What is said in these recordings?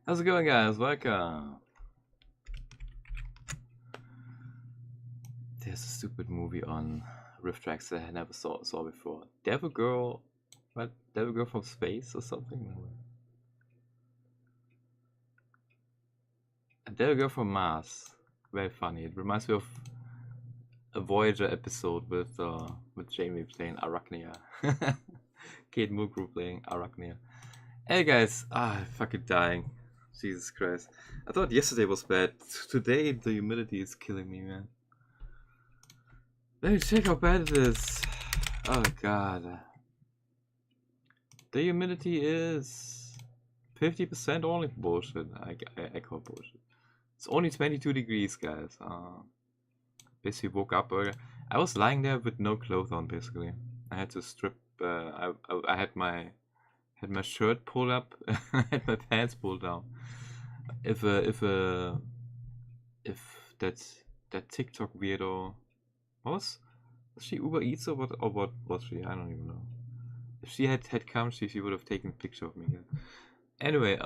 How's it going, guys? Welcome. There's a stupid movie on RiffTrax that I never saw before. Devil Girl, what? Devil Girl from Space or something? No. A Devil Girl from Mars. Very funny. It reminds me of a Voyager episode with Jamie playing Arachnia. Kate Mulgrew playing Arachnia. Hey guys, fucking dying. Jesus Christ. I thought yesterday was bad. Today the humidity is killing me, man. Let me check how bad it is. Oh god. The humidity is 50% only. Bullshit. I call bullshit. It's only 22 degrees, guys. Basically woke up earlier. I was lying there with no clothes on, basically. I had to strip. I had my shirt pulled up. I had my pants pulled down. If that TikTok weirdo, was she Uber Eats or what was she? I don't even know. If she had come, she would have taken a picture of me. Yeah. Anyway,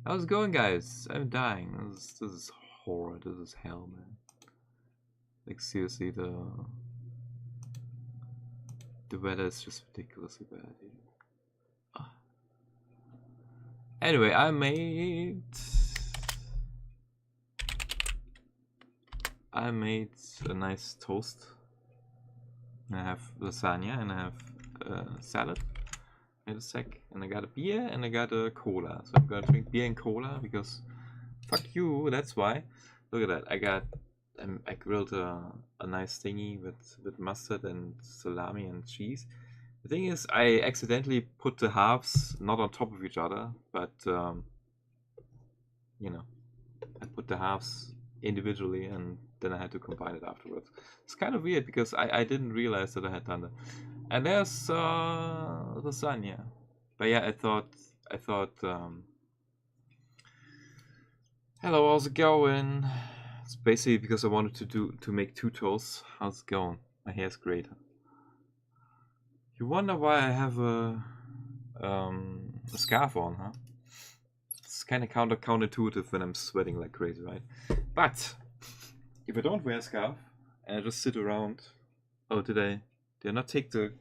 how's it going, guys? I'm dying. This is horror. This is hell, man. Like seriously, the weather is just ridiculously bad. Anyway, I made a nice toast. I have lasagna and I have salad. Wait a sec. And I got a beer and I got a cola. So I'm gonna drink beer and cola because fuck you, that's why. Look at that. I grilled a nice thingy with mustard and salami and cheese. The thing is, I accidentally put the halves not on top of each other, but you know, I put the halves individually and then I had to combine it afterwards. It's kind of weird because I didn't realize that I had done that. And there's lasagna. But yeah, I thought hello, how's it going? It's basically because I wanted to make two toasts. How's it going? My hair's great. You wonder why I have a scarf on, huh? It's kind of counterintuitive when I'm sweating like crazy, right? But if I don't wear a scarf and I just sit around, oh, did I not take the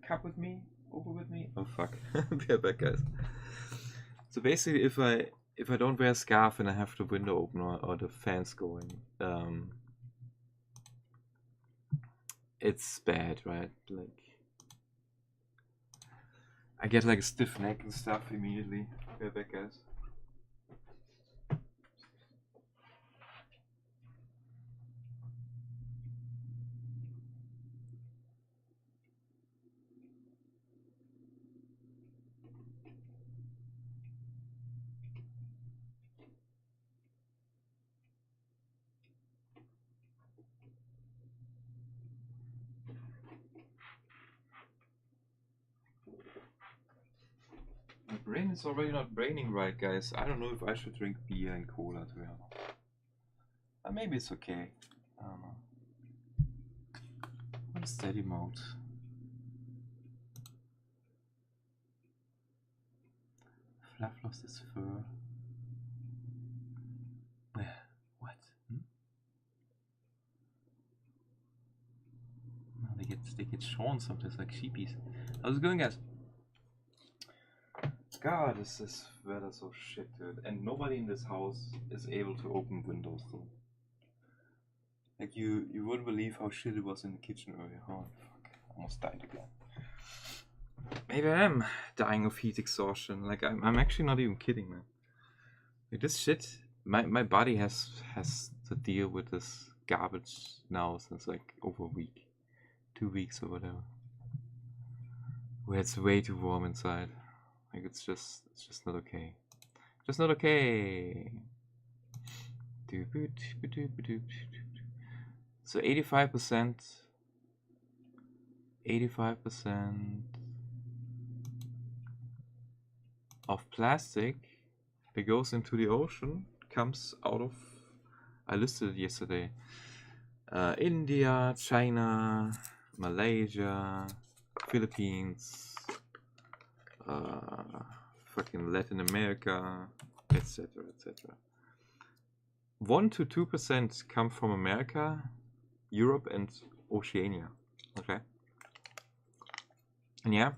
cup with me over with me? Oh fuck, be right back, guys. So basically, if I don't wear a scarf and I have the window open or the fans going, it's bad, right? Like I get like a stiff neck and stuff immediately. Be right back, guys. My brain is already not braining right, guys. I don't know if I should drink beer and cola, to be honest. Maybe it's okay. I don't know. What is steady mode? Fluff lost his fur. What? No, they get shorn sometimes like sheepies. How's it going, guys? God, this weather so shit, dude. And nobody in this house is able to open windows, though. Like you wouldn't believe how shit it was in the kitchen earlier. Oh fuck! Almost died again. Maybe I am dying of heat exhaustion. Like I'm actually not even kidding, man. Like this shit, my body has to deal with this garbage now since like over a week, 2 weeks or whatever. Where it's way too warm inside. Like it's just not okay. Just not okay. So 85% of plastic that goes into the ocean comes out of, I listed it yesterday, India, China, Malaysia, Philippines, fucking Latin America, etc., etc. 1 to 2% come from America, Europe, and Oceania. Okay. And yeah,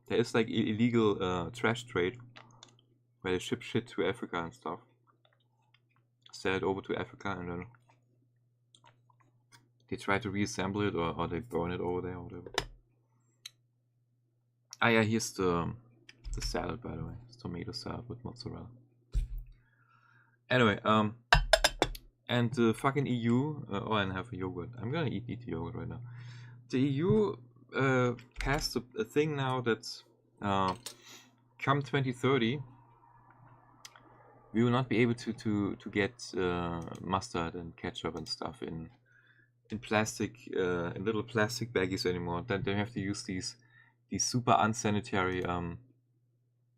there is like illegal trash trade where they ship shit to Africa and stuff, sell it over to Africa, and then they try to reassemble it or they burn it over there or whatever. Ah yeah, here's the salad, by the way. It's tomato salad with mozzarella. Anyway, and the fucking EU. Oh, and have a yogurt. I'm gonna eat the yogurt right now. The EU passed a thing now that come 2030 we will not be able to get mustard and ketchup and stuff in plastic, in little plastic baggies anymore. Then they have to use these super unsanitary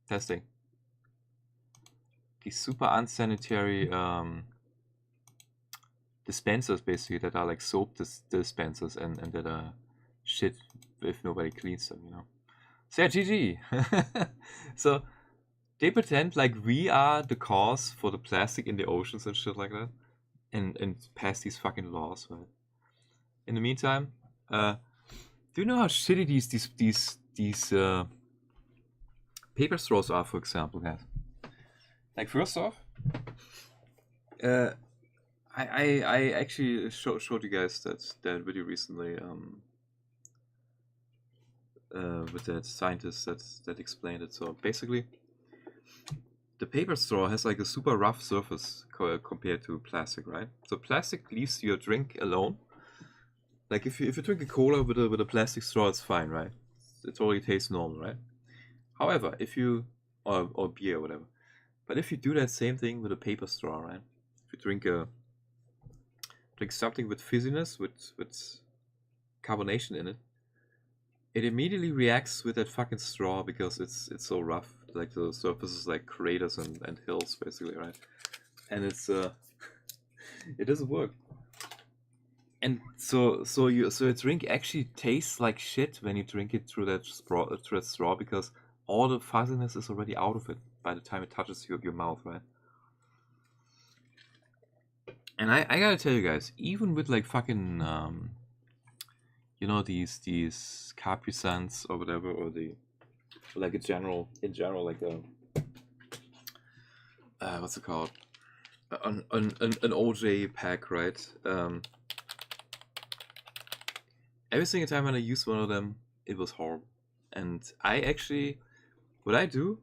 testing. These super unsanitary dispensers, basically, that are like soap dispensers and that are shit if nobody cleans them, you know. So yeah, GG. So they pretend like we are the cause for the plastic in the oceans and shit like that, and pass these fucking laws, right? In the meantime, do you know how shitty these paper straws are, for example, guys? Like, first off, I actually showed you guys that video recently with that scientist that explained it. So basically, the paper straw has like a super rough surface compared to plastic, right? So plastic leaves your drink alone. Like if you drink a cola with a plastic straw, it's fine, right? It totally tastes normal, right? However, if you or beer or whatever, but if you do that same thing with a paper straw, right? If you drink something with fizziness, with carbonation in it, it immediately reacts with that fucking straw because it's so rough. Like the surface is like craters and hills, basically, right? And it's it doesn't work. And so your drink actually tastes like shit when you drink it through that straw because all the fuzziness is already out of it by the time it touches your mouth, right? And I gotta tell you guys, even with like fucking you know, these Capri Suns or whatever, or the like in general like what's it called, an OJ pack, right? Every single time when I use one of them, it was horrible. And I actually, what I do,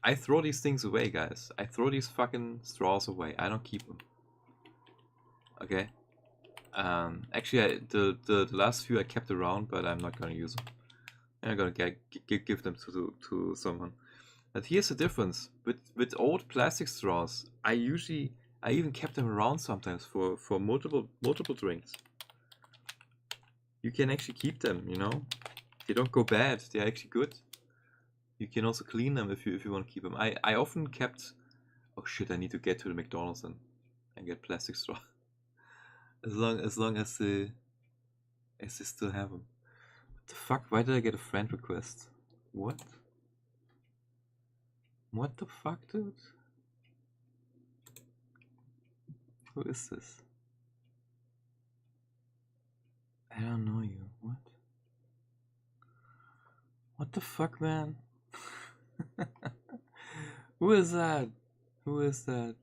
I throw these things away, guys. I throw these fucking straws away. I don't keep them. Okay. Actually, the last few I kept around, but I'm not gonna use them. I'm gonna give them to someone. But here's the difference with old plastic straws. I even kept them around sometimes for multiple drinks. You can actually keep them, you know. They don't go bad. They're actually good. You can also clean them if you want to keep them. I often kept. Oh shit! I need to get to the McDonald's and get plastic straw. as long as they still have them. What the fuck? Why did I get a friend request? What? What the fuck, dude? Who is this? I don't know you. What? What the fuck, man? Who is that? Who is that?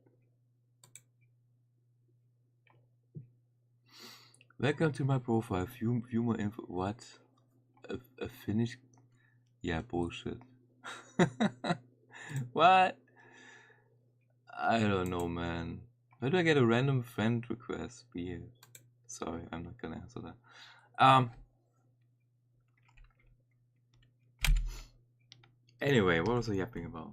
Welcome to my profile. View more info. What? A Finnish? Yeah, bullshit. What? I don't know, man. Why do I get a random friend request? Weird. Sorry, I'm not gonna answer that. Anyway, what was I yapping about?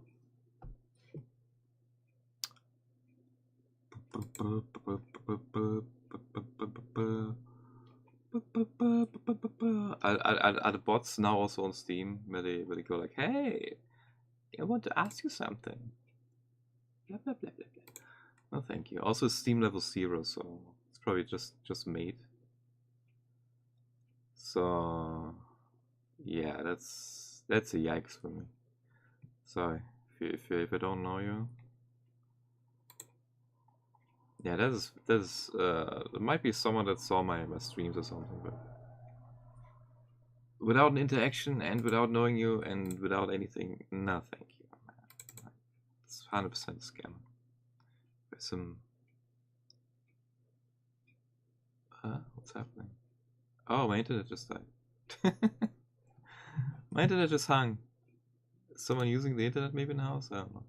Are the bots now also on Steam where they go like, hey, I want to ask you something. Blah blah blah blah blah. No, thank you. Also, Steam level 0, so it's probably just made. So yeah, that's a yikes for me. Sorry if I don't know you. Yeah, that is it might be someone that saw my streams or something, but without an interaction and without knowing you and without anything, no thank you, man. It's 100% a scam. There's some what's happening? Oh, my internet just died. My internet just hung. Is someone using the internet maybe in the house? I don't know.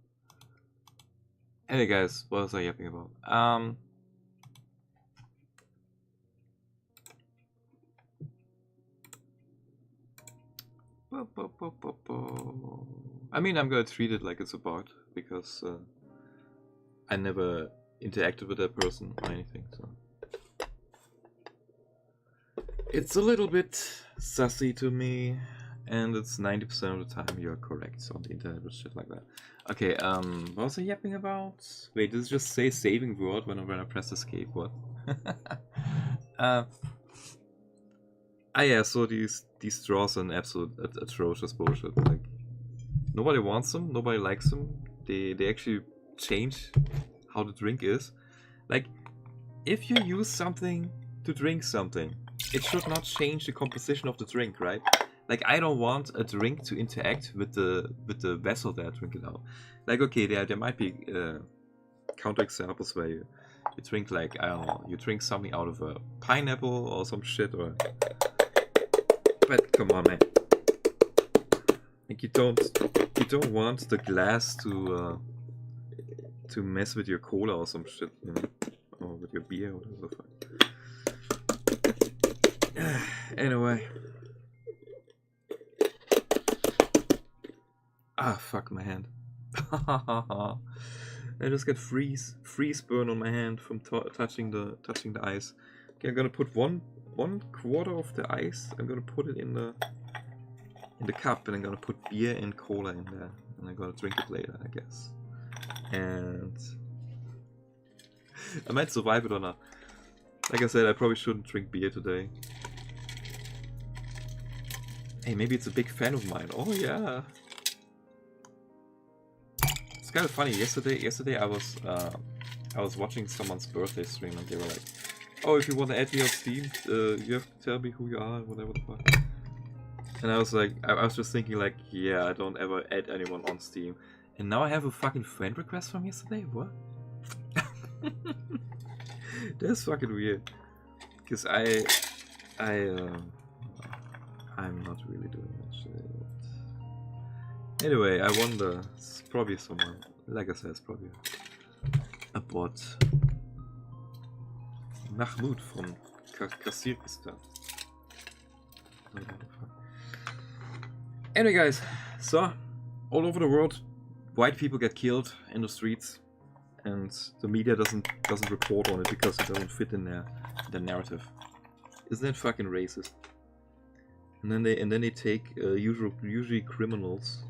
Anyway guys, what was I yapping about? I mean, I'm gonna treat it like it's a bot because I never interacted with that person or anything, so it's a little bit sussy to me, and it's 90% of the time you're correct on the internet with shit like that. Okay, what was I yapping about? Wait, does it just say saving word when I press escape? What? Yeah, so these straws are an absolute atrocious bullshit. Like, nobody wants them, nobody likes them. They actually change how the drink is. Like, if you use something to drink something, it should not change the composition of the drink, right? Like, I don't want a drink to interact with the vessel that I drink it out. Like, okay, there might be counterexamples where you drink, like, I don't know, you drink something out of a pineapple or some shit, or... But come on, man. Like, you don't want the glass to mess with your cola or some shit, you know, or with your beer or whatever the fuck. Anyway. Ah, fuck my hand. I just get freeze burn on my hand from touching the ice. Okay, I'm gonna put one quarter of the ice. I'm gonna put it in the cup, and I'm gonna put beer and cola in there, and I'm gonna drink it later, I guess. And I might survive it or not. Like I said, I probably shouldn't drink beer today. Hey, maybe it's a big fan of mine. Oh yeah. It's kind of funny. Yesterday I was watching someone's birthday stream, and they were like, "Oh, if you want to add me on Steam, you have to tell me who you are, whatever the fuck." And I was like, I was just thinking like, yeah, I don't ever add anyone on Steam. And now I have a fucking friend request from yesterday? What? That's fucking weird. Because I'm not really doing that shit. Anyway, I wonder, it's probably someone, like I said, it's probably a bot. Mahmoud from Kyrgyzstan. Anyway guys, so all over the world white people get killed in the streets, and the media doesn't report on it because it doesn't fit in their narrative. Isn't that fucking racist? And then they take usually criminals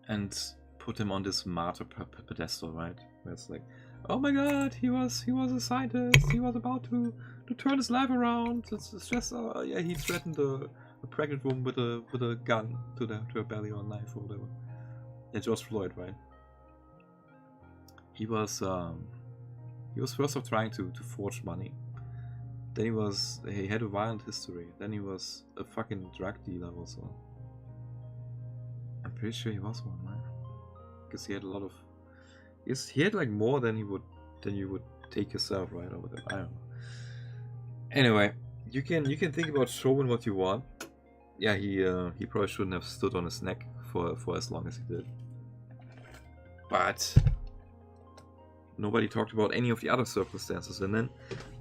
and put him on this martyr pedestal, right? Where it's like, oh my god, he was a scientist, he was about to turn his life around. It's just yeah, he threatened a pregnant woman with a gun to her belly or a knife or whatever. And George Floyd, right? He was first off trying to forge money. Then he had a violent history. Then he was a fucking drug dealer also. I'm pretty sure he was one, man. Because he had a lot of... He had like more than you would take yourself, right? Or whatever. I don't know. Anyway, you can think about showing what you want. Yeah, he probably shouldn't have stood on his neck for as long as he did. But nobody talked about any of the other circumstances, and then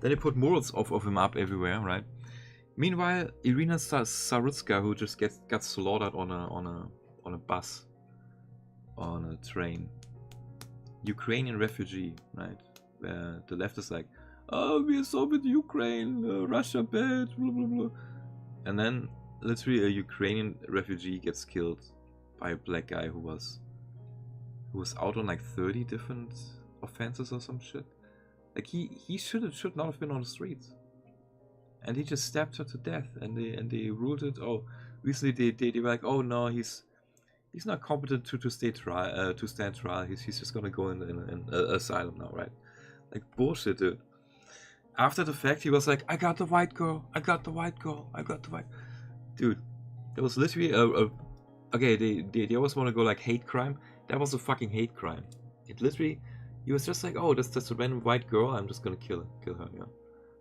they put murals of him up everywhere, right? Meanwhile, Irina Sarutska, who just got slaughtered on a bus, on a train, Ukrainian refugee, right? Where the left is like, oh, we are so with Ukraine, Russia bad, blah blah blah, and then literally a Ukrainian refugee gets killed by a black guy who was out on like 30 different offenses or some shit. Like he should not have been on the streets, and he just stabbed her to death. And they ruled it. Oh, recently they were like, oh no, he's he's not competent to stand trial. He's just gonna go in asylum now, right? Like bullshit, dude. After the fact, he was like, I got the white girl, I got the white girl, I got the white. Dude, it was literally okay, they always want to go like hate crime. That was a fucking hate crime. It literally, he was just like, oh, that's just a random white girl. I'm just gonna kill her. Yeah,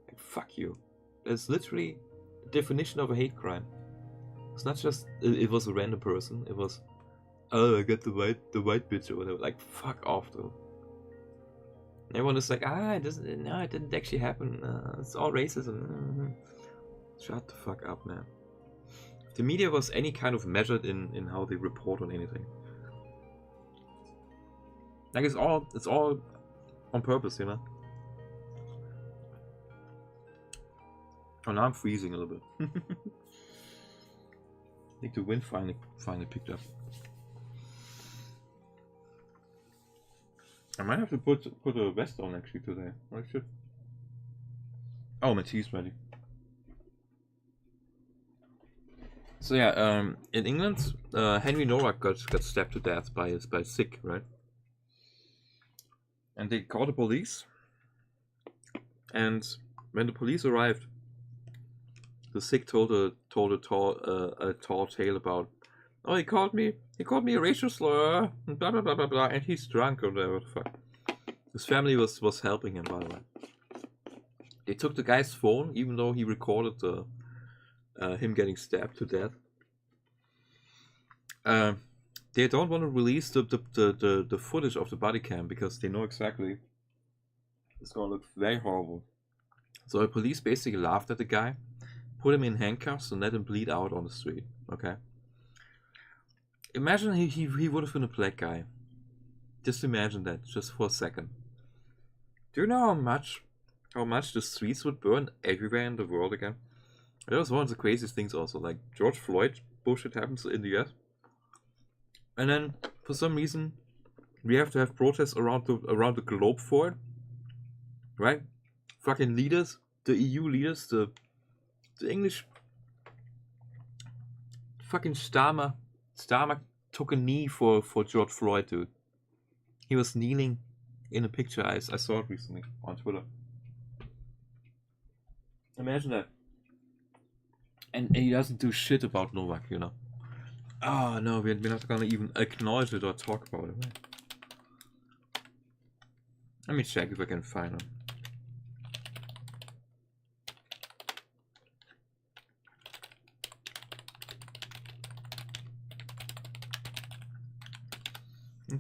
like fuck you. That's literally the definition of a hate crime. It's not just it was a random person. It was, oh, I got the white bitch or whatever. Like fuck off, though. Everyone is like, it didn't actually happen. It's all racism. Shut the fuck up, man. If the media was any kind of measured in how they report on anything, like it's all on purpose, you know. Oh, now I'm freezing a little bit. I think the wind finally picked up. I might have to put a vest on actually today. I should. Oh, my tea's ready. So yeah, in England, Henry Nowak got stabbed to death by Sikh, right? And they called the police. And when the police arrived, the Sikh told a tall tale about, oh, he called me a racial slur, and blah blah blah blah blah, and he's drunk or whatever the fuck. His family was helping him, by the way. They took the guy's phone, even though he recorded him getting stabbed to death. They don't want to release the footage of the body cam because they know exactly it's gonna look very horrible. So the police basically laughed at the guy, put him in handcuffs, and let him bleed out on the street. Okay. Imagine he would have been a black guy. Just imagine that, just for a second. Do you know how much the streets would burn everywhere in the world again? That was one of the craziest things also. Like George Floyd bullshit happens in the US. And then for some reason we have to have protests around the globe for it. Right? Fucking leaders, the EU leaders, the English fucking Starmer took a knee for George Floyd, dude. He was kneeling in a picture. I saw it recently on Twitter. Imagine that. And he doesn't do shit about Novak, you know. Oh no, we're not gonna even acknowledge it or talk about it. Right? Let me check if I can find him.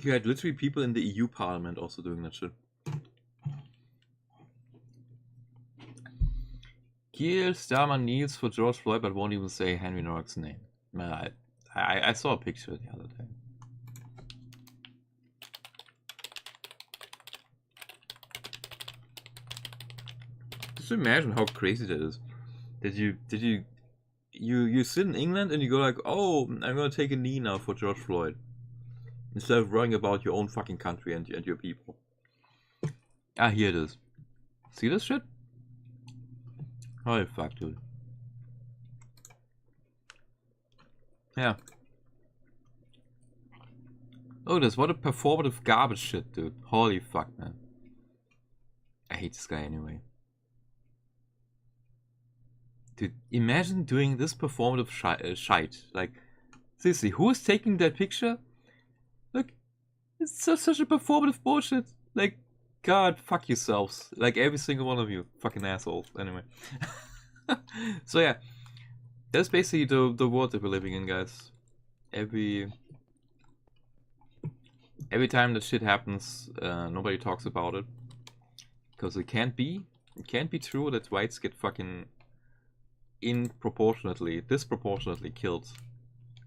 You had literally people in the EU Parliament also doing that shit. Keir Starmer kneels for George Floyd but won't even say Henry Nowak's name. I saw a picture the other day. Just imagine how crazy that is. That you sit in England and you go like, oh, I'm gonna take a knee now for George Floyd. Instead of worrying about your own fucking country and your people. Ah, here it is. See this shit? Holy fuck, dude. Yeah. Oh, this, what a performative garbage shit, dude. Holy fuck, man. I hate this guy anyway. Dude, imagine doing this performative shite. Like, seriously, who is taking that picture? Look, it's such a performative bullshit. Like, God, fuck yourselves. Like, every single one of you. Fucking assholes. Anyway. So, yeah. That's basically the world that we're living in, guys. Every time that shit happens, nobody talks about it. Because it can't be true that whites get fucking disproportionately killed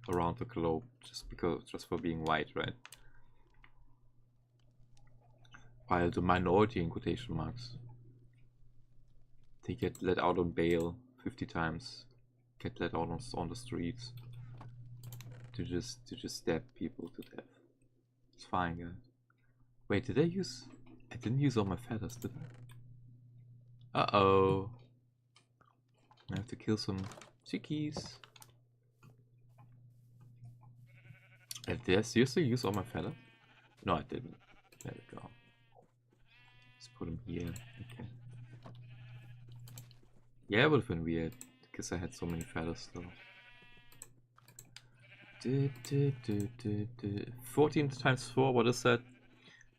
around the globe just for being white, right? While the minority, in quotation marks, they get let out on bail 50 times, get let out on the streets to just stab people to death. It's fine, guys. Wait, I didn't use all my feathers, did I? Uh-oh. I have to kill some chickies. Did I seriously use all my feathers? No, I didn't. There we go. Let's put them here. Okay. Yeah, it would have been weird because I had so many feathers though. 14 times 4, what is that?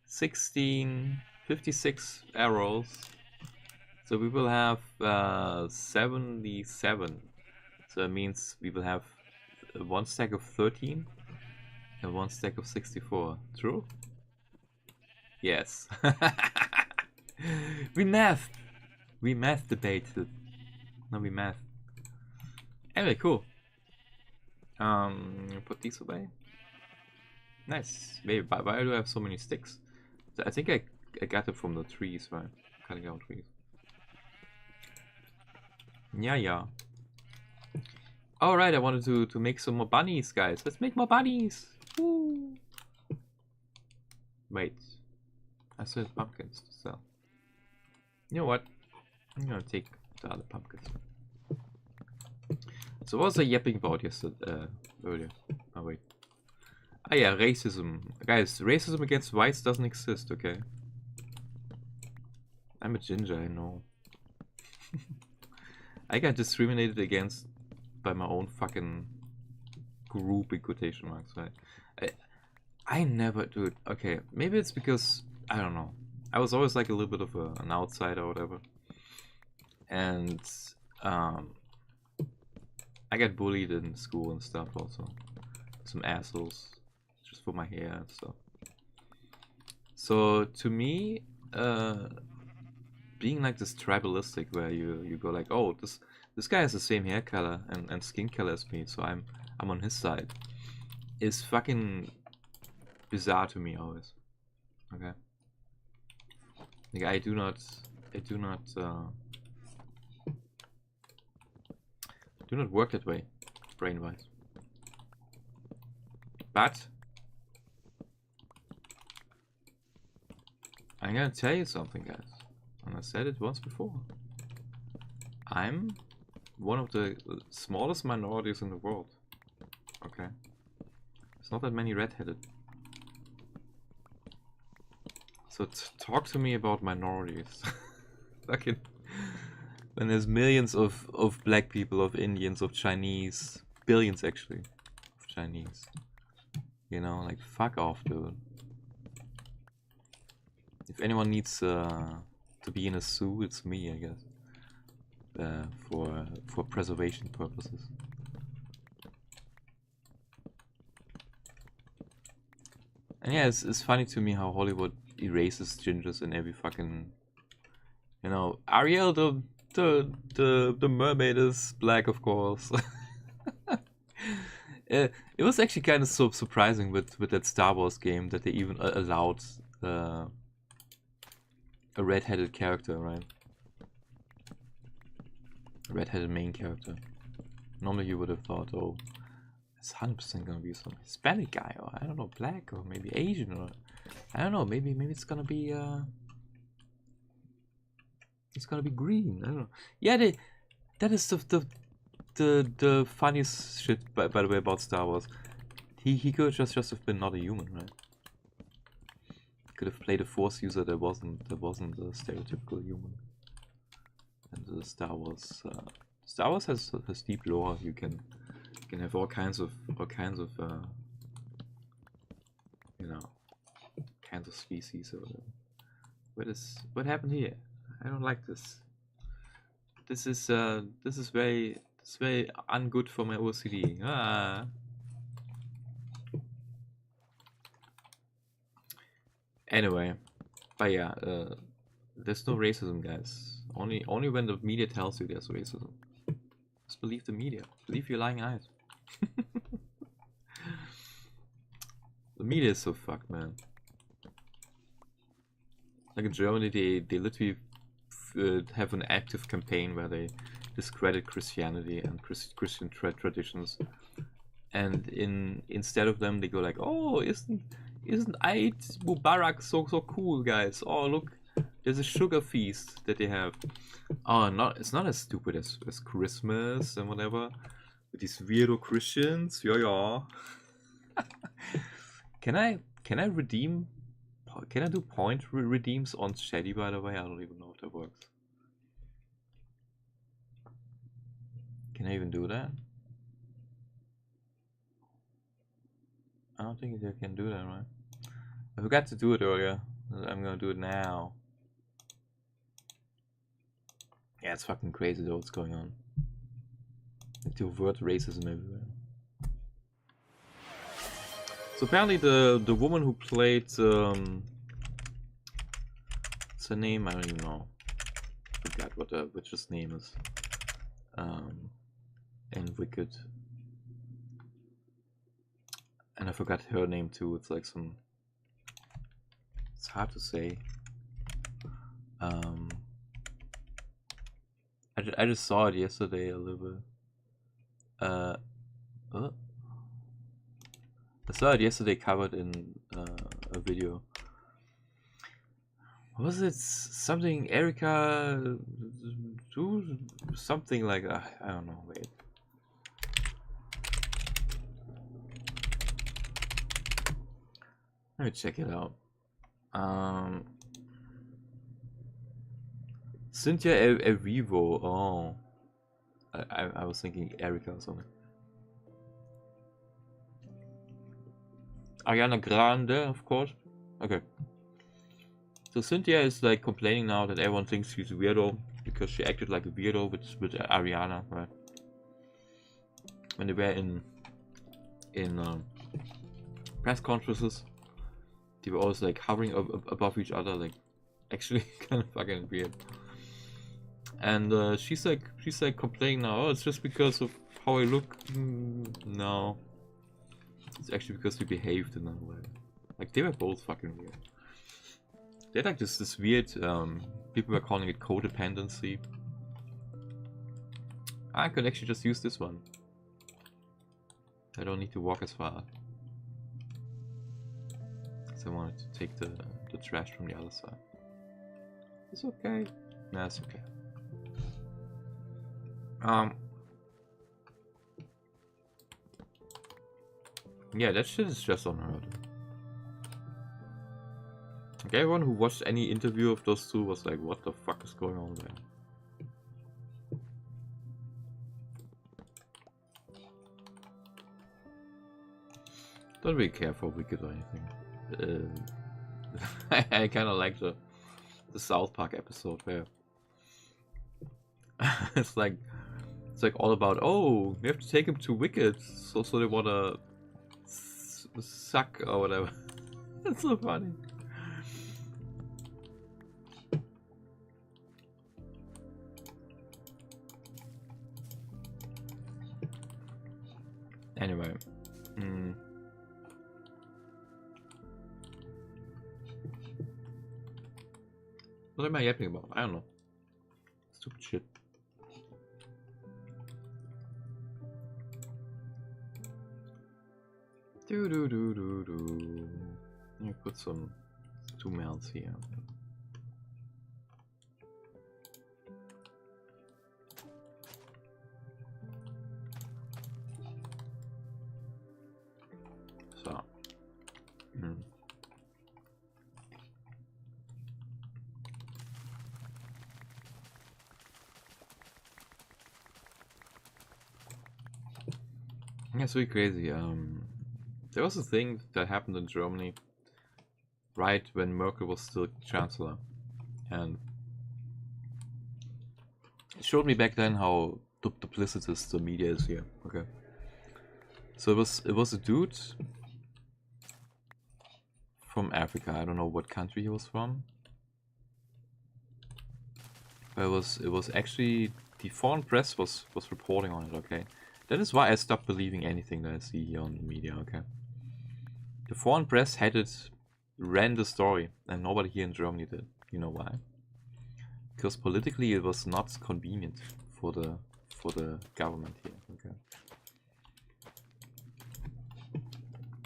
16, 56 arrows. So we will have 77. So that means we will have one stack of 13 and one stack of 64. True? Yes. We mathed. We math debated. No, we math. Anyway, cool. Put these away. Nice. Wait, why do I have so many sticks? I think I got it from the trees, right? Cutting down trees. Yeah. Alright, I wanted to make some more bunnies, guys. Let's make more bunnies! Woo! Wait. I still have pumpkins to sell. You know what? I'm gonna take the other pumpkins. So what was I yapping about yesterday, earlier? Oh wait. Ah yeah, racism. Guys, racism against whites doesn't exist, okay? I'm a ginger, I know. I got discriminated against by my own fucking group in quotation marks, right? I never do it. Okay, maybe it's because, I don't know. I was always like a little bit of an outsider or whatever. And I got bullied in school and stuff also. Some assholes just for my hair and stuff. So to me, being like this tribalistic where you go like, oh, this guy has the same hair color and skin color as me, so I'm on his side, is fucking bizarre to me always. Okay. Like I do not work that way, brain-wise. But I'm gonna tell you something, guys. And I said it once before. I'm one of the smallest minorities in the world. Okay. There's not that many red-headed. So talk to me about minorities. Fucking when there's millions of black people, of Indians, of Chinese, billions actually, of Chinese. You know, like fuck off, dude. If anyone needs to be in a zoo, it's me, I guess. For preservation purposes. And yeah, it's funny to me how Hollywood erases gingers in every fucking, you know, Ariel the mermaid is black, of course. It was actually kind of so surprising with that Star Wars game that they even allowed a red-headed character, right? A red-headed main character. Normally you would have thought, oh, it's 100% gonna be some Hispanic guy, or I don't know, black, or maybe Asian, or I don't know, maybe it's gonna be green. I don't know. Yeah, that is the funniest shit by the way about Star Wars. He could just have been not a human, right? Could have played a Force user that wasn't a stereotypical human. And the Star Wars has deep lore. You can have all kinds of you know, kinds of species or whatever. What happened here? I don't like this. This is very ungood for my OCD. Ah. Anyway, but yeah, there's no racism, guys. Only when the media tells you there's racism. Just believe the media. Believe your lying eyes. The media is so fucked, man. Like in Germany, they literally have an active campaign where they discredit Christianity and Christian traditions, and instead of them, they go like, "Oh, isn't Eid Mubarak so cool, guys? Oh, look, there's a sugar feast that they have. Oh, it's not as stupid as Christmas and whatever. With these weirdo Christians, yeah." Can I redeem? Can I do point redeems on Shady? By the way, I don't even know if that works. Can I even do that? I don't think I can do that, right? I forgot to do it earlier. I'm gonna do it now. Yeah, it's fucking crazy though what's going on. Like to avert racism everywhere. So apparently the woman who played what's her name? I don't even know. I forgot what the witch's name is. In Wicked. And I forgot her name too. It's like some. It's hard to say. I just saw it yesterday a little bit. I saw it yesterday covered in a video. Was it something Erica do something like I don't know. Wait. Let me check it out. Cynthia Erivo. Oh, I was thinking Erica or something. Ariana Grande, of course. Okay. So Cynthia is like complaining now that everyone thinks she's a weirdo because she acted like a weirdo with Ariana, right? When they were in press conferences, they were always like hovering above each other, like actually kind of fucking weird. And she's like complaining now. Oh, it's just because of how I look. No, it's actually because we behaved in that way. Like they were both fucking weird. They had like this weird. People were calling it codependency. I could actually just use this one. I don't need to walk as far. So I wanted to take the trash from the other side. It's okay. Nah, it's okay. Yeah, that shit is just unheard. Like everyone who watched any interview of those two was like, what the fuck is going on there? Don't really care for Wicked or anything. I kind of like the South Park episode where it's like all about, oh, we have to take him to Wicked, so they wanna suck or whatever. It's so funny. Anyway, what am I yapping about? I don't know. Stupid shit. Do. Let me put some 2 mounts here. So. Yeah, it's really crazy. There was a thing that happened in Germany right when Merkel was still chancellor, and it showed me back then how duplicitous the media is here. Okay, so it was a dude from Africa. I don't know what country he was from, but it was actually the foreign press was reporting on it. Okay, that is why I stopped believing anything that I see here on the media. Okay. The foreign press ran the story, and nobody here in Germany did. You know why? Because politically it was not convenient for the government here. Okay.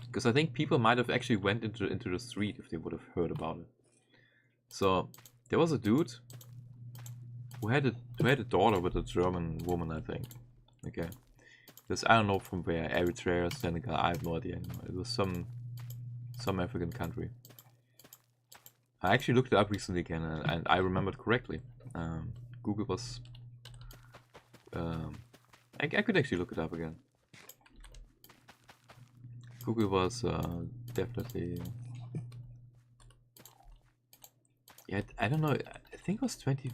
Because I think people might have actually went into the street if they would have heard about it. So there was a dude who had a daughter with a German woman, I think. Okay. Because I don't know from where, Eritrea, Senegal, I have no idea anymore. It was some Some African country. I actually looked it up recently again, and I remembered correctly. Google was... I could actually look it up again. Google was definitely... Yeah, I don't know. I think it was 20...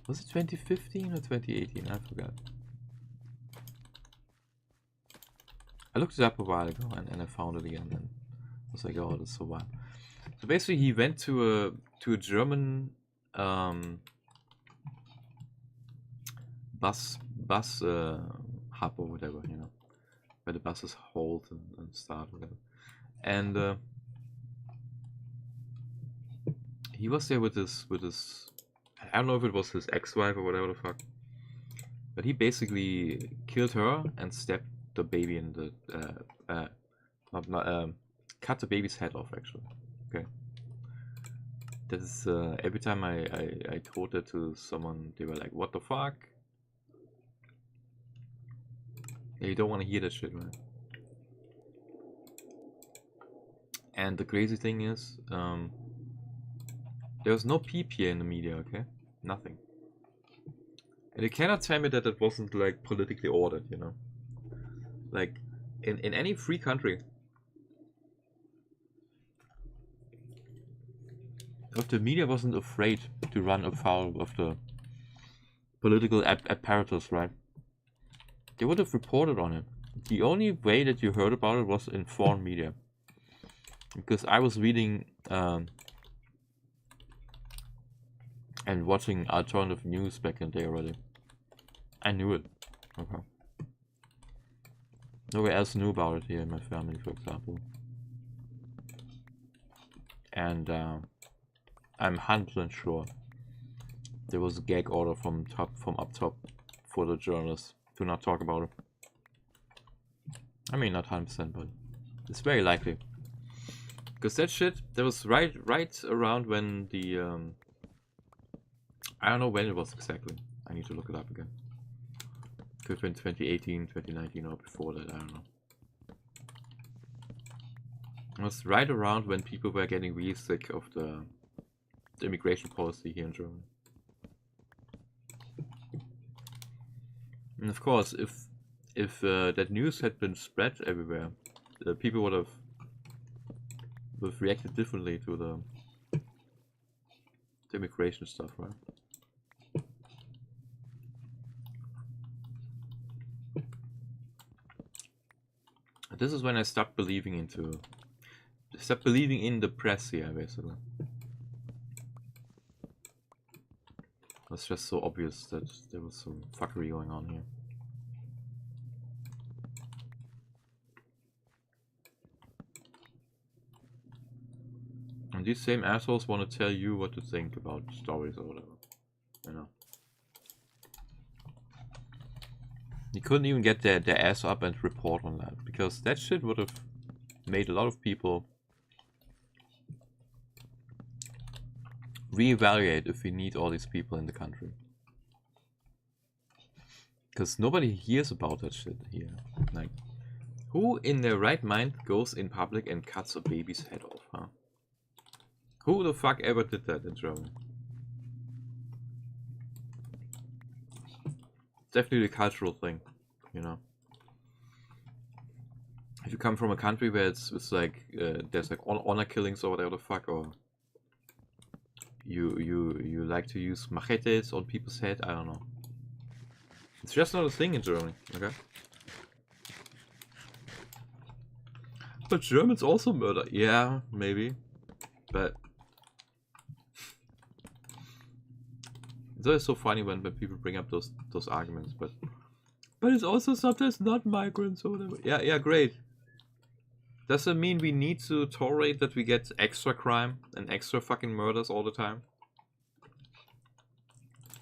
Was it 2015 or 2018? I forgot. I looked it up a while ago and I found it again and I was like, oh, that's so wild. So basically, he went to a German bus hub or whatever, you know, where the buses halt and start, whatever. And he was there with his I don't know if it was his ex-wife or whatever the fuck, but he basically killed her and stabbed the baby in the cut the baby's head off, actually. Okay. That is every time I told that to someone, they were like, what the fuck? Yeah, you don't want to hear that shit, man. And the crazy thing is, there was no peep here in the media, okay? Nothing. And you cannot tell me that it wasn't like politically ordered, you know? Like, in any free country, if the media wasn't afraid to run afoul of the political apparatus, right? They would have reported on it. The only way that you heard about it was in foreign media. Because I was reading and watching alternative news back in the day already. I knew it. Okay. Nobody else knew about it here in my family, for example. And I'm 100% sure there was a gag order from up top for the journalists to not talk about it. I mean, not 100%, but it's very likely. Because that shit, that was right around when the I don't know when it was exactly. I need to look it up again. Could have been 2018, 2019, or before that, I don't know. It was right around when people were getting really sick of the immigration policy here in Germany. And of course, if that news had been spread everywhere, people would have reacted differently to the immigration stuff, right? This is when I stopped believing in the press here, basically. It's just so obvious that there was some fuckery going on here. And these same assholes want to tell you what to think about stories or whatever, you know. You couldn't even get their ass up and report on that, because that shit would have made a lot of people reevaluate if we need all these people in the country. Because nobody hears about that shit here. Like, who in their right mind goes in public and cuts a baby's head off, huh? Who the fuck ever did that in Germany? Definitely a cultural thing, you know. If you come from a country where it's like there's like honor killings or whatever the fuck, or you like to use machetes on people's head, I don't know. It's just not a thing in Germany, okay? But Germans also murder. Yeah, maybe. But it's always so funny when people bring up those arguments, but it's also sometimes not migrants or whatever. Yeah, great. Does it mean we need to tolerate that we get extra crime and extra fucking murders all the time?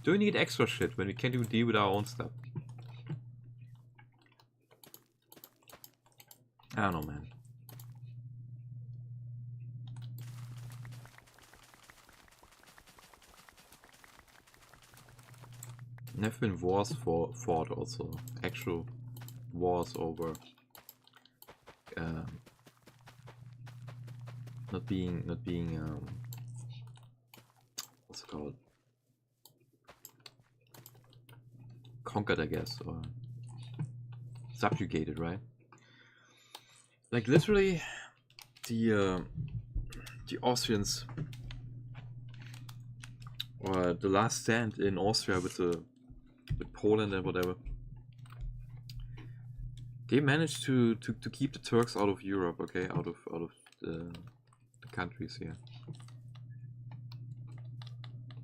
Do we need extra shit when we can't even deal with our own stuff? I don't know, man. There have been wars fought also. Actual wars over not being what's it called, conquered, I guess, or subjugated, right? Like literally, the Austrians, or the last stand in Austria with Poland and whatever, they managed to keep the Turks out of Europe, okay, out of the countries here.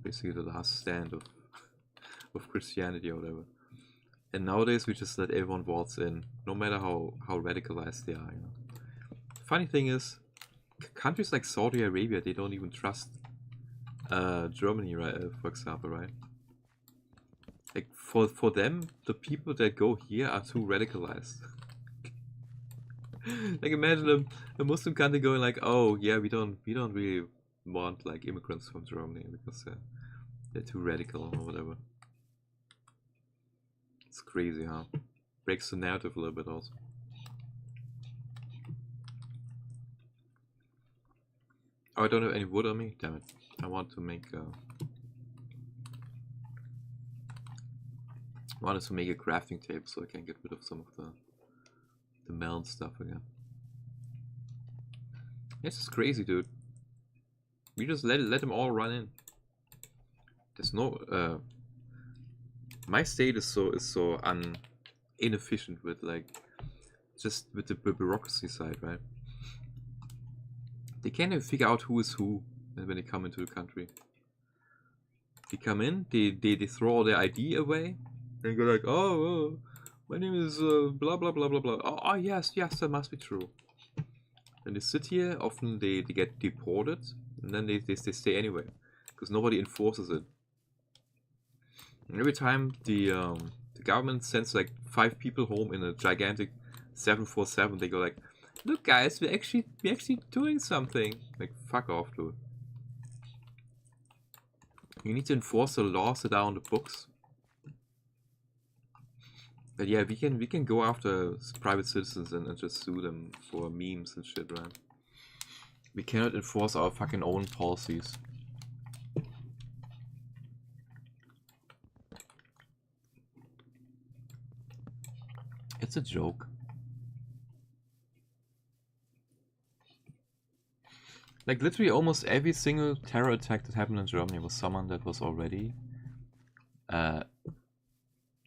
Basically the last stand of Christianity or whatever. And nowadays we just let everyone waltz in, no matter how radicalized they are, you know. Funny thing is, countries like Saudi Arabia, they don't even trust Germany, right? For example, right? Like for them, the people that go here are too radicalized. Like imagine a Muslim country going like, oh yeah, we don't really want like immigrants from Germany because they're too radical or whatever. It's crazy, huh? Breaks the narrative a little bit also. Oh, I don't have any wood on me? Damn it. I want to make wanted to make a crafting table so I can get rid of some of the melon stuff again. This is crazy, dude. We just let them all run in. There's no my state is so inefficient with like just with the bureaucracy side, right? They can't even figure out who is who when they come into the country. They come in, they throw all their ID away, and go like, oh, my name is blah blah blah blah blah. Oh yes, that must be true. And they sit here, often they get deported, and then they stay anyway, because nobody enforces it. And every time the government sends like 5 people home in a gigantic 747, they go like, look guys, we're actually doing something. Like, fuck off, dude. You need to enforce the laws that are on the books. But yeah, we can go after private citizens and just sue them for memes and shit, right? We cannot enforce our fucking own policies. It's a joke. Like literally almost every single terror attack that happened in Germany was someone that was already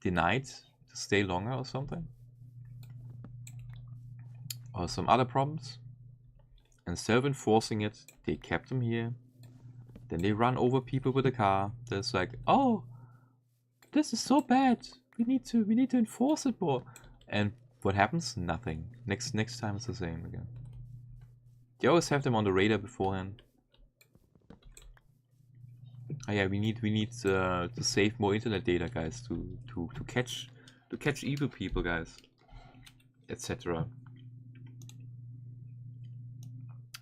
denied to stay longer or something. Or some other problems. Instead of enforcing it, they kept them here. Then they run over people with a car. That's like, oh, this is so bad. We need to enforce it more. And what happens? Nothing. Next time it's the same again. They always have them on the radar beforehand. Oh yeah, we need to save more internet data, guys, to catch evil people, guys, etc.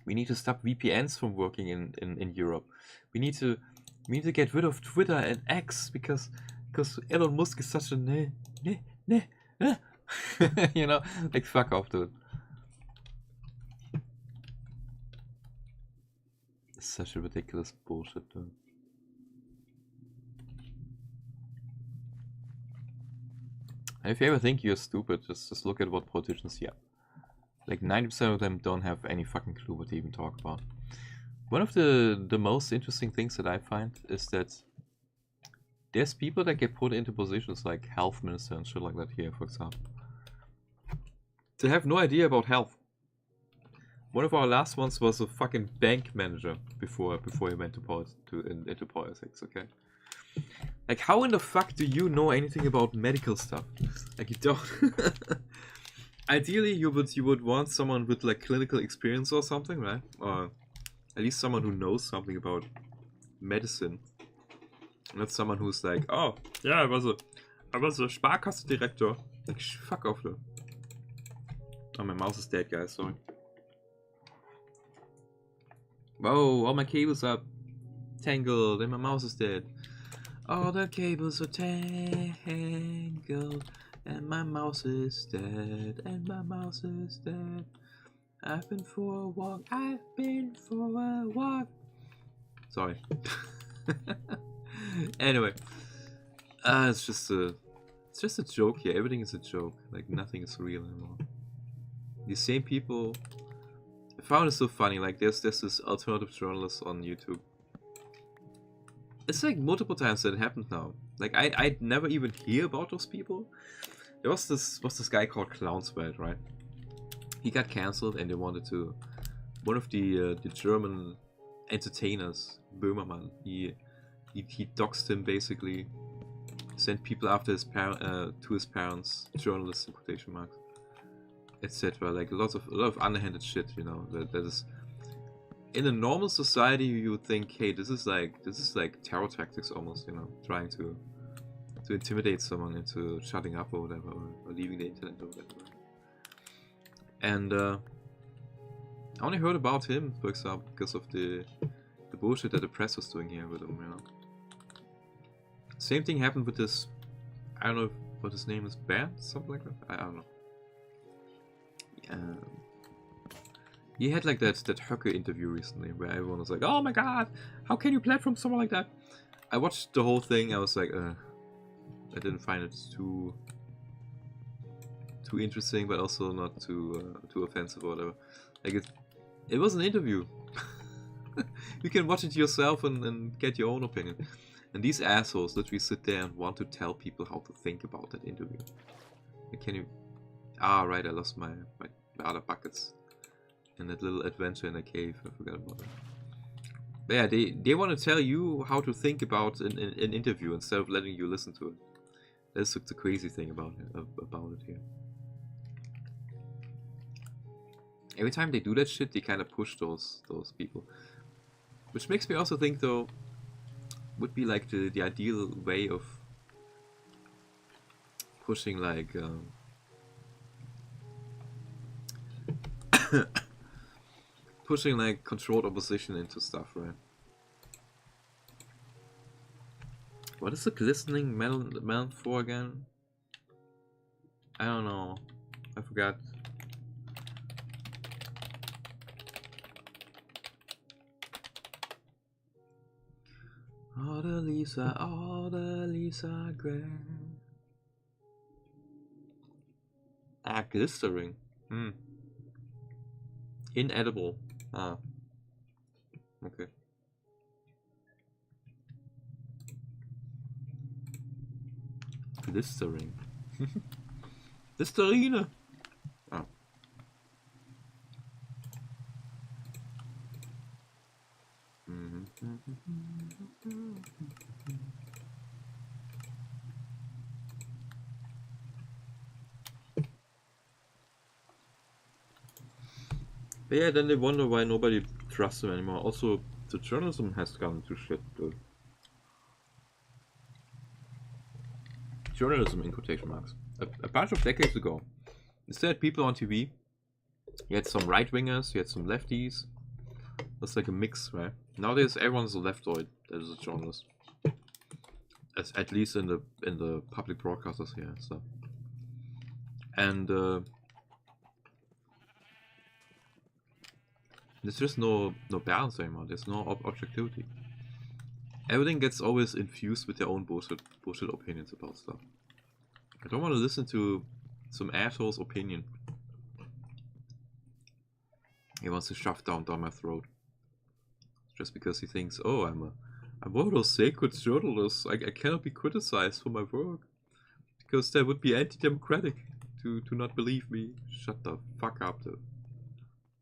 We need to stop VPNs from working in Europe. We need to get rid of Twitter and X because Elon Musk is such a you know, like fuck off, dude. It's such a ridiculous bullshit, dude. And if you ever think you're stupid, just look at what politicians here. Like 90% of them don't have any fucking clue what they even talk about. One of the most interesting things that I find is that there's people that get put into positions like health minister and shit like that here, for example. They have no idea about health. One of our last ones was a fucking bank manager before he went into politics, okay? Like, how in the fuck do you know anything about medical stuff? Like, you don't. Ideally, you would want someone with like clinical experience or something, right? Or at least someone who knows something about medicine. Not someone who's like, oh yeah, I was a Sparkasse director. Like, fuck off, dude. Oh, my mouse is dead, guys. Sorry. Whoa, all my cables are tangled and my mouse is dead. All the cables are tangled and my mouse is dead. And my mouse is dead. I've been for a walk. I've been for a walk. Sorry. Anyway, it's just a joke here. Everything is a joke. Like nothing is real anymore. The same people. I found it so funny. Like there's this alternative journalist on YouTube. It's like multiple times that it happened now. Like I'd never even hear about those people. There was this guy called Clownswelt, right? He got cancelled, and they wanted to. One of the German entertainers, Böhmermann, he doxed him basically, sent people after his to his parents, journalists in quotation marks, etc. Like a lot of underhanded shit, you know. That is in a normal society you would think, hey, this is like terror tactics almost, you know, trying to intimidate someone into shutting up or whatever, or leaving the internet or whatever. And I only heard about him, for example, because of the bullshit that the press was doing here with him, you know. Same thing happened with this, I don't know what his name is, Bernd? Something like that? I don't know. He had like that Höcke interview recently where everyone was like, oh my god, how can you platform someone like that? I watched the whole thing, I was like, I didn't find it too interesting, but also not too offensive or whatever. Like it was an interview. You can watch it yourself and get your own opinion. And these assholes literally sit there and want to tell people how to think about that interview. Like, can you... Ah, right, I lost my other buckets in that little adventure in a cave. I forgot about it. But yeah, they want to tell you how to think about an interview instead of letting you listen to it. That's the crazy thing about it here. Every time they do that shit, they kind of push those people. Which makes me also think, though, would be like the ideal way of pushing, like, pushing like controlled opposition into stuff, right? What is the glistening melon for again? I don't know. I forgot. All the leaves are gray. Ah, glistering. Inedible. Ah. Okay. Glistering. Listerine. Oh. But yeah, then they wonder why nobody trusts them anymore. Also, the journalism has gone to shit, dude. Journalism in quotation marks. A bunch of decades ago, instead had people on TV. You had some right wingers, you had some lefties. That's like a mix, right? Nowadays, everyone's a leftoid that is a journalist. At least in the public broadcasters here, so. And there's just no balance anymore. There's no objectivity. Everything gets always infused with their own bullshit opinions about stuff. I don't want to listen to some asshole's opinion. He wants to shove down my throat. Just because he thinks, oh, I'm one of those sacred journalists. I cannot be criticized for my work. Because that would be anti-democratic to not believe me. Shut the fuck up, the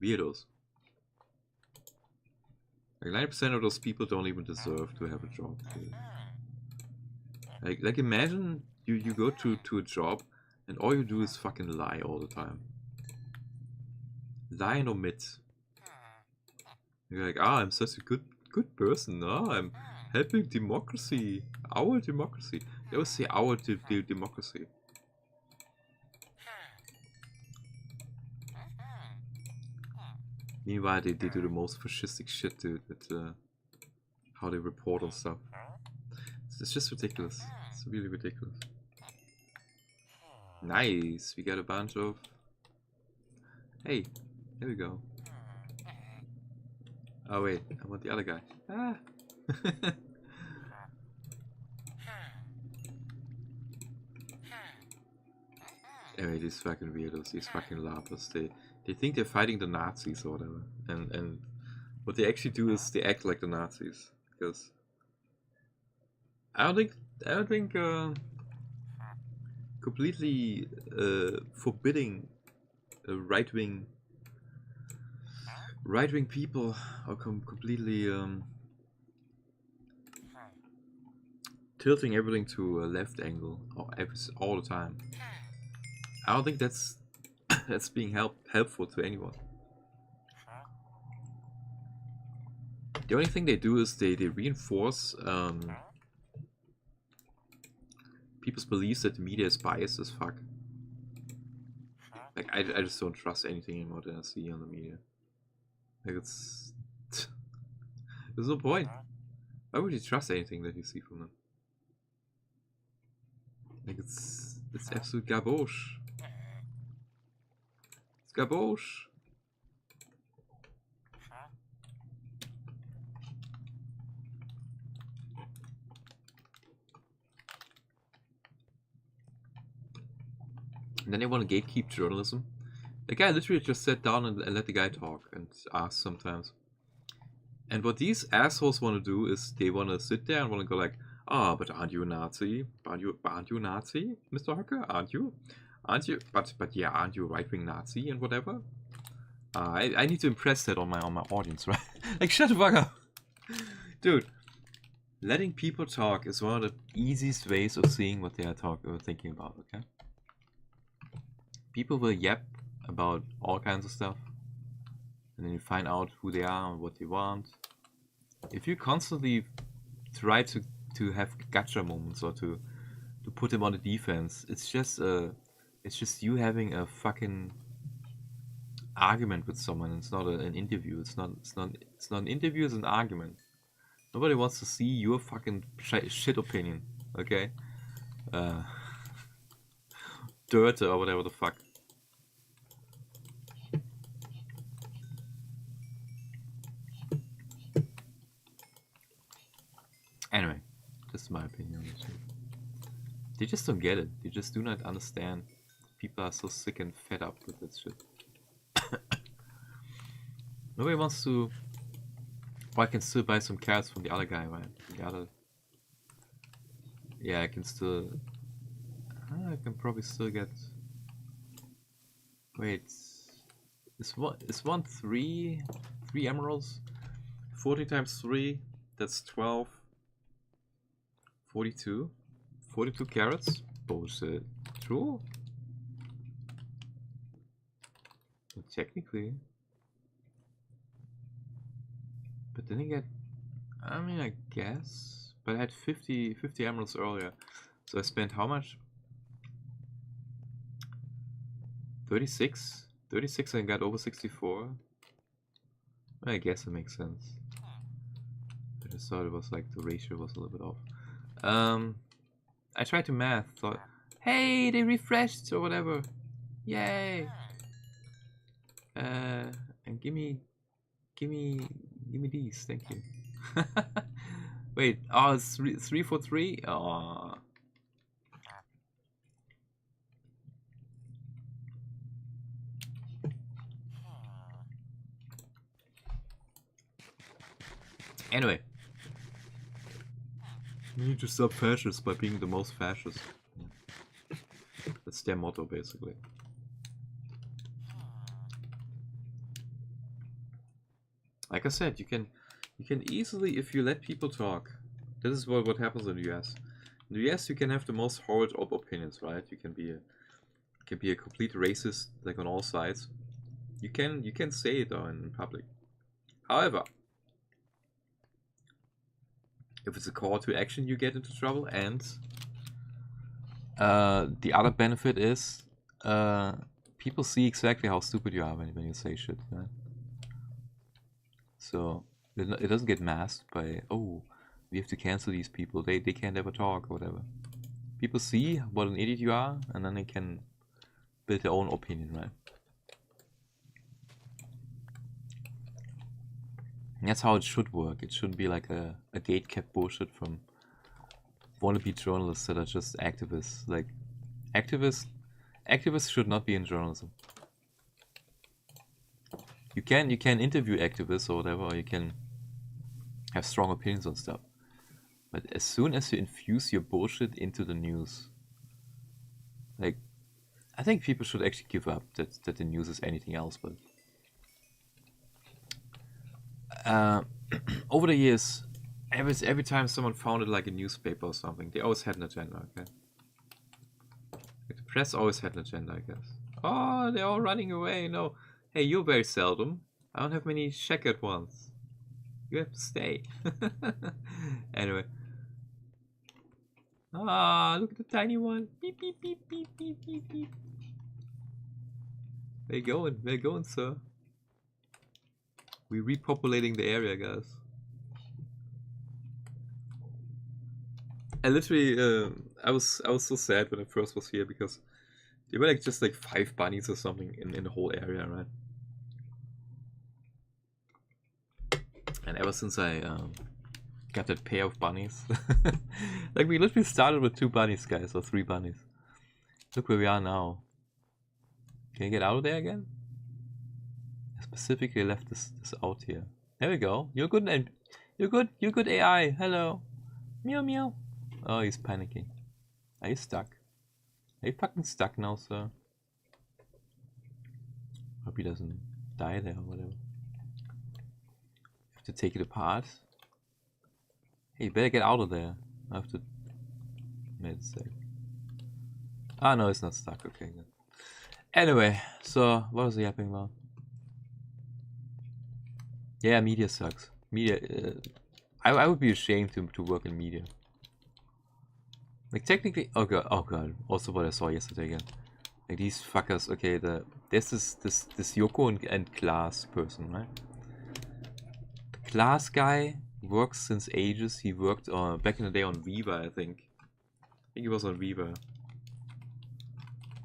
weirdos. Like 90% of those people don't even deserve to have a job. Like imagine you go to a job and all you do is fucking lie all the time. Lie and omit. You're like, I'm such a good person. I'm helping democracy. Our democracy. They always say our democracy. Meanwhile, they do the most fascistic shit, dude, with how they report on stuff. It's just ridiculous. It's really ridiculous. Nice, we got a bunch of... Hey, There we go. Oh wait, I want the other guy. Ah. Anyway, these fucking weirdos, these fucking lappers, they think they're fighting the Nazis or whatever, and what they actually do is they act like the Nazis, because I don't think completely forbidding right-wing people, or completely tilting everything to a left angle all the time. I don't think that's that's being helpful to anyone. The only thing they do is they reinforce people's beliefs that the media is biased as fuck. Like, I just don't trust anything anymore that I see on the media. Like, it's... There's no point. Why would you trust anything that you see from them? Like, it's absolute garbage. It's garbage. And then they want to gatekeep journalism. The guy literally just sat down and let the guy talk and ask sometimes. And what these assholes want to do is they want to sit there and want to go like, ah, but aren't you a Nazi? Aren't you a Nazi, Mr. Hocker? Aren't you? Aren't you? But yeah, aren't you a right-wing Nazi and whatever? I need to impress that on my audience, right? Like, shut the fuck up, dude. Letting people talk is one of the easiest ways of seeing what they are thinking about. Okay. People will yap about all kinds of stuff, and then you find out who they are and what they want. If you constantly try to have gotcha moments or to put them on the defense, it's just you having a fucking argument with someone. It's not an interview. It's not an interview. It's an argument. Nobody wants to see your fucking shit opinion. Okay. Dirt or whatever the fuck. Anyway, just my opinion on this. They just don't get it. They just do not understand. People are so sick and fed up with that shit. Nobody wants to... Well, I can still buy some carrots from the other guy, right? The other... Yeah, I can still... I can probably still get... Wait... Is one 3 emeralds? 40 times 3, that's 12. 42? 42 carrots? Bullshit. True? Well, technically. But then again, I mean, I guess. But I had 50 emeralds earlier. So I spent how much? 36? 36 and got over 64? I guess it makes sense. I just thought it was like the ratio was a little bit off. I tried to math, thought, hey, they refreshed or whatever. Yay! And give me these, thank you. Wait, oh, it's 3 for 3? Oh. Anyway. We need to stop fascists by being the most fascist. That's their motto, basically. Like I said, you can easily, if you let people talk, this is what happens in the US. In the US, you can have the most horrid opinions, right? You can be a complete racist, like on all sides. You can say it in public. However, if it's a call to action, you get into trouble, and the other benefit is people see exactly how stupid you are when you say shit. Right? So it doesn't get masked by, oh, we have to cancel these people. They can't ever talk or whatever. People see what an idiot you are, and then they can build their own opinion, right? That's how it should work. It shouldn't be like a gatekept bullshit from wannabe journalists that are just activists. Like, activists should not be in journalism. You can interview activists or whatever, or you can have strong opinions on stuff. But as soon as you infuse your bullshit into the news, like, I think people should actually give up that the news is anything else. But over the years, every time someone founded like a newspaper or something, they always had an agenda. Okay, like, the press always had an agenda, I guess. Oh, they're all running away. No, hey, you're very seldom. I don't have many checkered ones. You have to stay. Anyway. Ah, look at the tiny one. Beep, beep, beep, beep, beep, beep, beep. Where you going? Where you going, sir? We're repopulating the area, guys. I literally, I was so sad when I first was here because there were like just like 5 bunnies or something in the whole area, right? And ever since I got that pair of bunnies, like we literally started with 2 bunnies, guys, or 3 bunnies. Look where we are now. Can you get out of there again? I specifically left this out here. There we go. You're good, and you're good AI. Hello. Meow meow. Oh, he's panicking. Are you stuck? Are you fucking stuck now, sir? Hope he doesn't die there or whatever. Have to take it apart. Hey, you better get out of there. I have to. Wait a sec. Ah, no, it's not stuck. Okay, good. Anyway, so what was he yapping about? Yeah, media sucks. Media. I would be ashamed to work in media. Like technically, oh god. Also, what I saw yesterday again. Like these fuckers. Okay, there's this Yoko and Klaas person, right? The Klaas guy works since ages. He worked back in the day on Viva, I think. I think he was on Viva.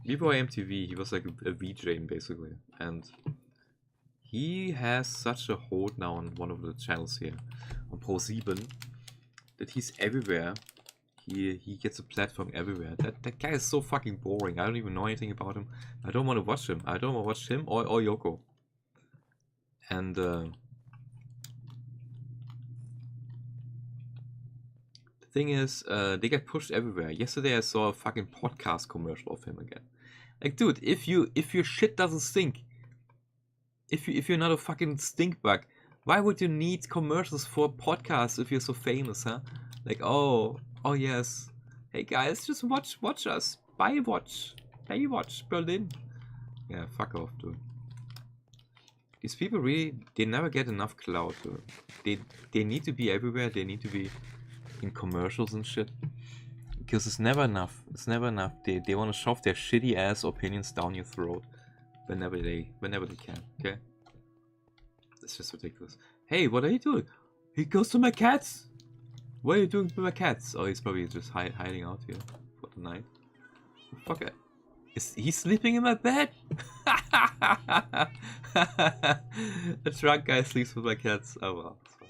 Viva or MTV. He was like a VJ basically, and he has such a hold now on one of the channels here, on ProSieben, that he's everywhere. He gets a platform everywhere. That guy is so fucking boring. I don't even know anything about him. I don't want to watch him. I don't want to watch him or Yoko. And the thing is, they get pushed everywhere. Yesterday I saw a fucking podcast commercial of him again. Like, dude, if your shit doesn't stink, if you're not a fucking stink bug, why would you need commercials for podcasts if you're so famous, huh? Like, oh yes, hey guys, just watch us. Baywatch Berlin. Yeah, fuck off, dude. These people really, they never get enough clout, dude. They need to be everywhere. They need to be in commercials and shit. Because it's never enough. It's never enough. They want to shove their shitty ass opinions down your throat whenever they can. Okay. It's just ridiculous. Hey, what are you doing? He goes to my cats. What are you doing to my cats? Oh, he's probably just hiding out here for the night. Fuck it. Is he sleeping in my bed? A drunk guy sleeps with my cats. Oh well, that's fine.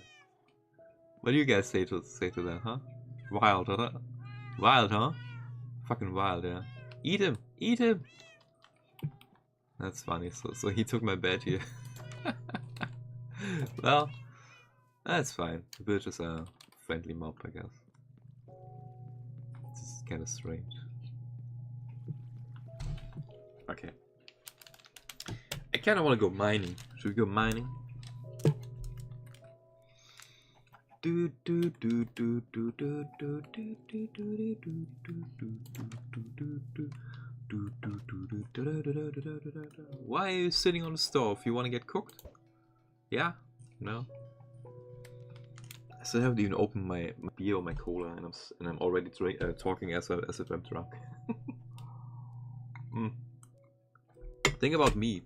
What do you guys say to that, huh? Wild, huh? Wild, huh? Fucking wild, yeah. Eat him! Eat him! That's funny. So he took my bed here. Well, that's fine. We're just a friendly mob, I guess. It's kind of strange. Okay. I kind of want to go mining. Should we go mining? Why are you sitting on the stove? You want to get cooked? Yeah? No? I still haven't even opened my beer or my cola, and I'm already talking as if I'm drunk. Think about me,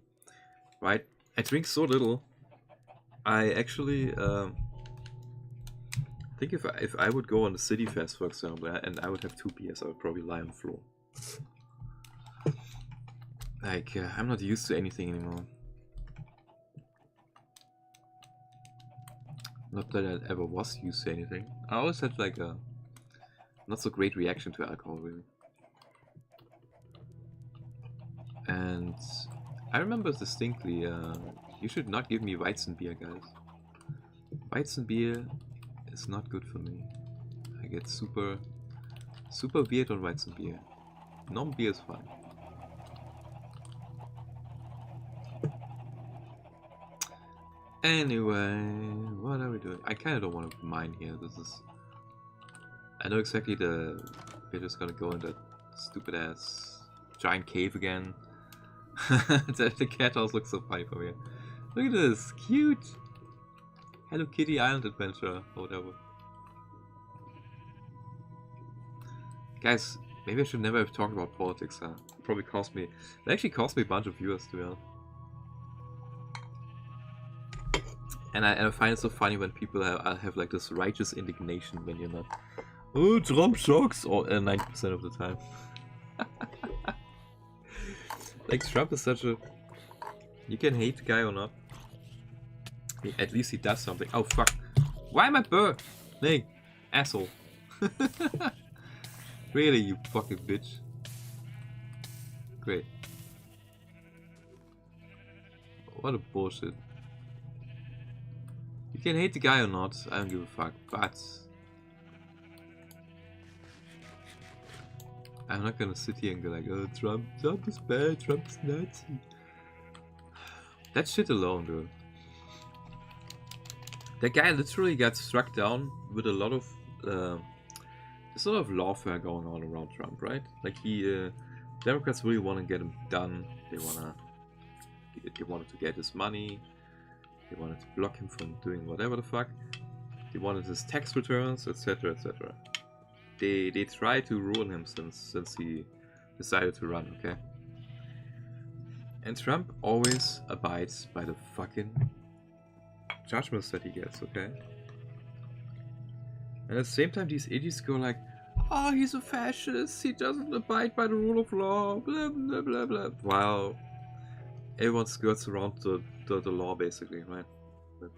right? I drink so little. I actually think if I would go on the City Fest, for example, and I would have 2 beers, I would probably lie on the floor. Like, I'm not used to anything anymore. Not that I ever was used to anything. I always had like a not so great reaction to alcohol, really. And I remember distinctly, you should not give me Weizenbier, guys. Weizenbier is not good for me. I get super weird on Weizenbier. Normal beer is fine. Anyway, what are we doing? I kind of don't want to mine here. This is... I know exactly we're just gonna go in that stupid ass giant cave again. The cat house looks so funny from here. Look at this, cute! Hello Kitty Island Adventure, or whatever. Guys, maybe I should never have talked about politics, huh? It probably cost me... It actually cost me a bunch of viewers, to be honest. And I find it so funny when people have like this righteous indignation when you're not... Oh, Trump sucks! Or 90% of the time. Like, Trump is such a... You can hate the guy or not. At least he does something. Oh, fuck. Why am I bird? Hey, asshole. Really, you fucking bitch. Great. What a bullshit. You can hate the guy or not, I don't give a fuck, but... I'm not gonna sit here and go like, oh, Trump is bad, Trump is Nazi. That shit alone, dude. That guy literally got struck down with a lot of... there's a lot of lawfare going on around Trump, right? Like Democrats really want to get him done. They wanted to get his money. They wanted to block him from doing whatever the fuck. They wanted his tax returns, etc., etc. They tried to ruin him since he decided to run, okay? And Trump always abides by the fucking judgments that he gets, okay? And at the same time, these idiots go like, oh, he's a fascist, he doesn't abide by the rule of law, blah, blah, blah, blah. While everyone skirts around the law, basically, right? But,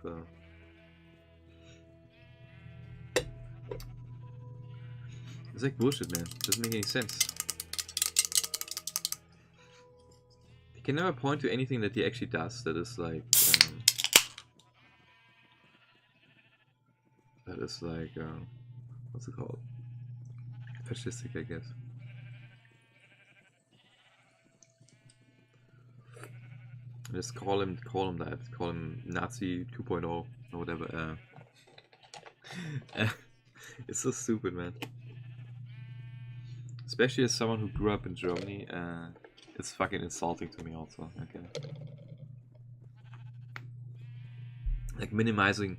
it's like bullshit, man. Doesn't make any sense. He can never point to anything that he actually does that is like... what's it called? Fascistic, I guess. Just call him that. Call him Nazi 2.0 or whatever. It's so stupid, man. Especially as someone who grew up in Germany, it's fucking insulting to me also. Okay. Like minimizing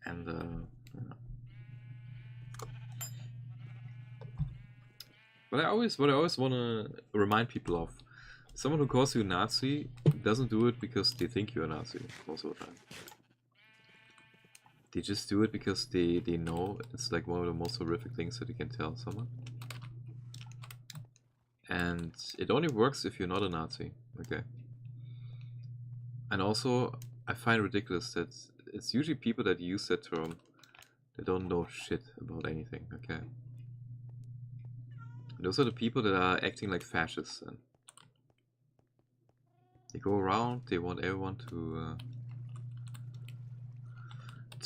and yeah. What I always want to remind people of, someone who calls you a Nazi doesn't do it because they think you're a Nazi most of the time. They just do it because they know it's like one of the most horrific things that you can tell someone. And it only works if you're not a Nazi, okay? And also, I find ridiculous that it's usually people that use that term that don't know shit about anything, okay? Those are the people that are acting like fascists, and they go around, they want everyone to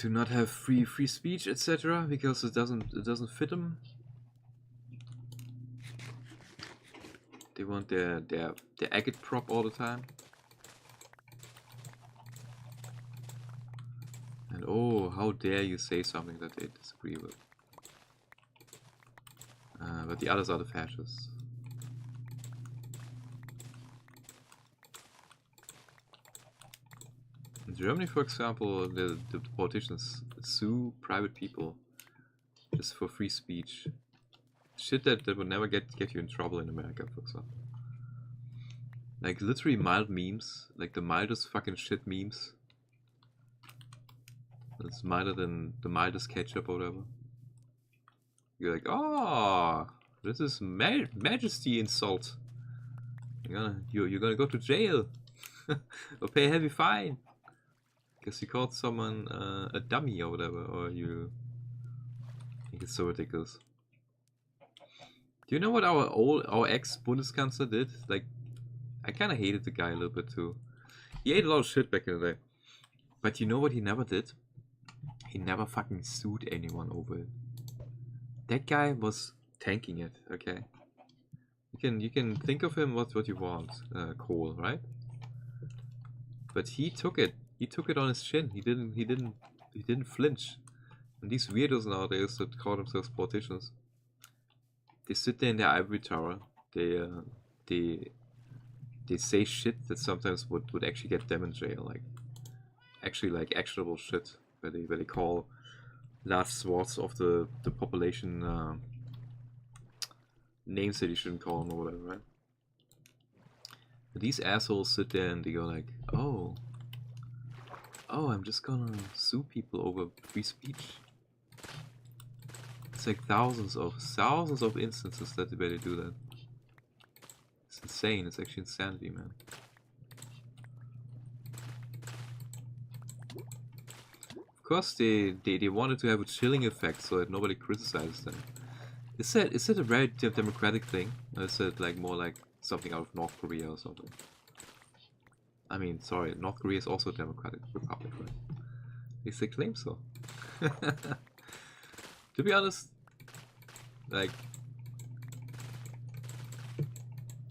not have free speech, etc., because it doesn't fit them. They want their agitprop all the time. And oh, how dare you say something that they disagree with. But the others are the fascists. In Germany, for example, the politicians sue private people just for free speech. Shit that would never get you in trouble in America, for example. Like literally mild memes, like the mildest fucking shit memes. It's milder than the mildest ketchup or whatever. You're like, oh, this is majesty insult. You're gonna go to jail. or pay a heavy fine because you called someone a dummy or whatever, or you think it's so ridiculous. Do you know what our ex-Bundeskanzler did? Like, I kind of hated the guy a little bit too. He ate a lot of shit back in the day. But you know what he never did? He never fucking sued anyone over it. That guy was tanking it, okay? You can think of him what you want, Cole, right? But he took it. He took it on his chin. He didn't flinch. And these weirdos nowadays that call themselves politicians, they sit there in their ivory tower. They say shit that sometimes would actually get them in jail, like actually like actionable shit, where they call large swaths of the population names that you shouldn't call them or whatever, right? But these assholes sit there and they go like, oh, I'm just gonna sue people over free speech. It's like thousands of instances that they do that. It's insane. It's actually insanity, man. Of course, they wanted to have a chilling effect so that nobody criticizes them. Is it a very democratic thing? Or is it like more like something out of North Korea or something? I mean, sorry, North Korea is also a democratic republic, right? At least they claim so. To be honest, like,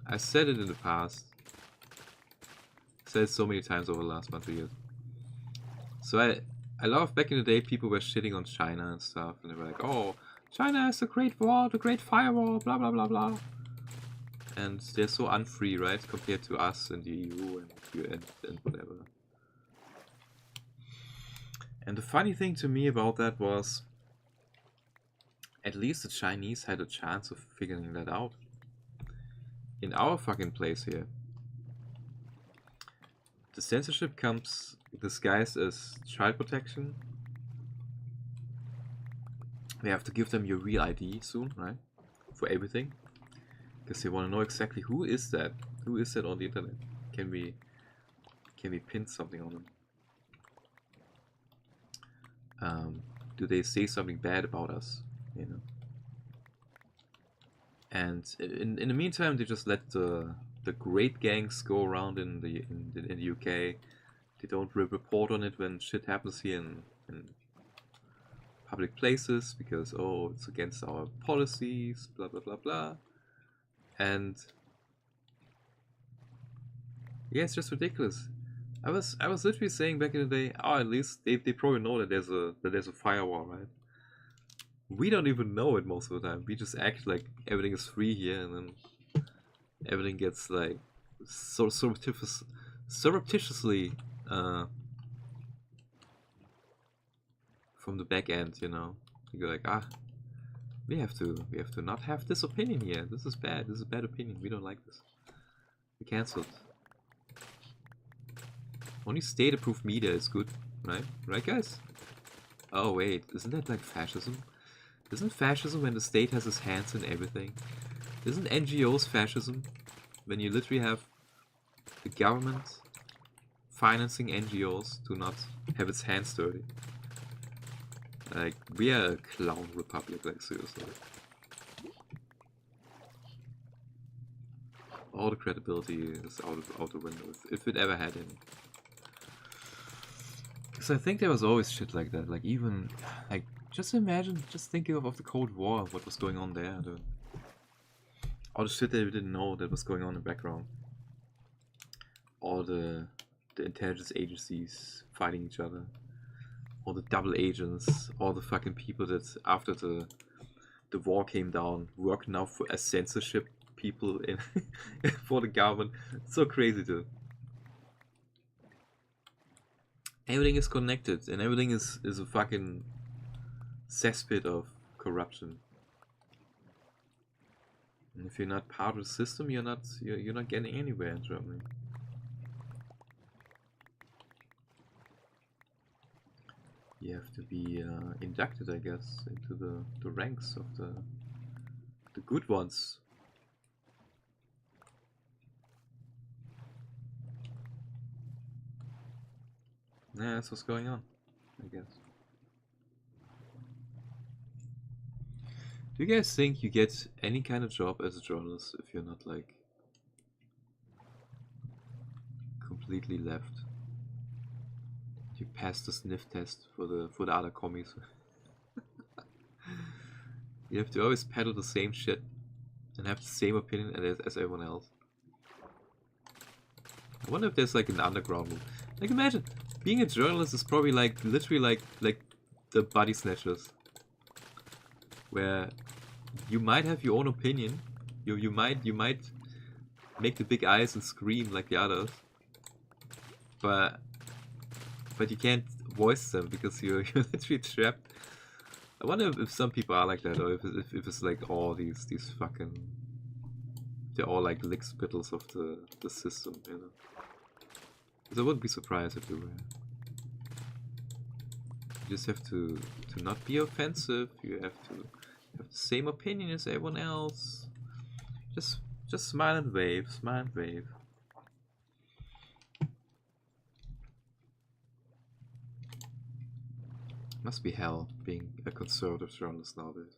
I said it in the past. I said it so many times over the last month or years. So I love back in the day people were shitting on China and stuff, and they were like, oh, China has the Great Wall, the Great Firewall, blah blah blah blah. And they're so unfree, right, compared to us and the EU and UN and whatever. And the funny thing to me about that was, at least the Chinese had a chance of figuring that out. In our fucking place here, the censorship comes disguised as child protection. We have to give them your real ID soon, right? For everything. Because they want to know exactly who is that? Who is that on the internet? Can we pin something on them? Do they say something bad about us? You know. And in the meantime, they just let the great gangs go around in the UK. They don't report on it when shit happens here in public places because, oh, it's against our policies, blah blah blah blah. And yeah, it's just ridiculous. I was literally saying back in the day, oh, at least they probably know that there's a firewall, right? We don't even know it most of the time. We just act like everything is free here, and then everything gets like so surreptitiously from the back end, you know. You go like, we have to not have this opinion here. This is bad. This is a bad opinion. We don't like this. We cancelled. Only state-approved media is good, right? Right, guys? Oh wait, isn't that like fascism? Isn't fascism when the state has its hands in everything? Isn't NGOs fascism? When you literally have the government financing NGOs to not have its hands dirty. Like, we are a clown republic, like, seriously. All the credibility is out the window, if it ever had any. Because I think there was always shit like that, like, even, like, just imagine, just thinking of the Cold War, what was going on there, dude. All the shit that we didn't know that was going on in the background. All the intelligence agencies fighting each other. All the double agents, all the fucking people that after the war came down work now as censorship people in for the government. It's so crazy, dude. Everything is connected, and everything is a fucking cesspit of corruption. And if you're not part of the system, you're not getting anywhere in Germany. You have to be inducted, I guess, into the ranks of the good ones. Yeah, that's what's going on, I guess. Do you guys think you get any kind of job as a journalist if you're not like completely left? You pass the sniff test for the other commies. You have to always peddle the same shit and have the same opinion as everyone else. I wonder if there's like an underground move. Like imagine being a journalist is probably like literally like the body snatchers, where you might have your own opinion. You might make the big eyes and scream like the others, but you can't voice them because you're literally trapped. I wonder if some people are like that, or if it's like all these fucking, they're all like lick spittles of the system, you know. Because I wouldn't be surprised if they were. You just have to not be offensive. You have to have the same opinion as everyone else. Just smile and wave, smile and wave. Must be hell being a conservative journalist nowadays.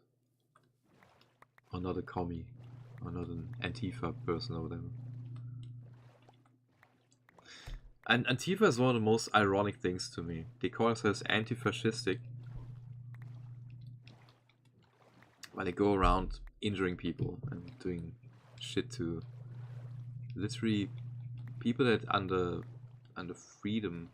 Or not a commie. Or not an Antifa person or whatever. And Antifa is one of the most ironic things to me. They call themselves anti-fascistic. While they go around injuring people and doing shit to literally people that under freedom,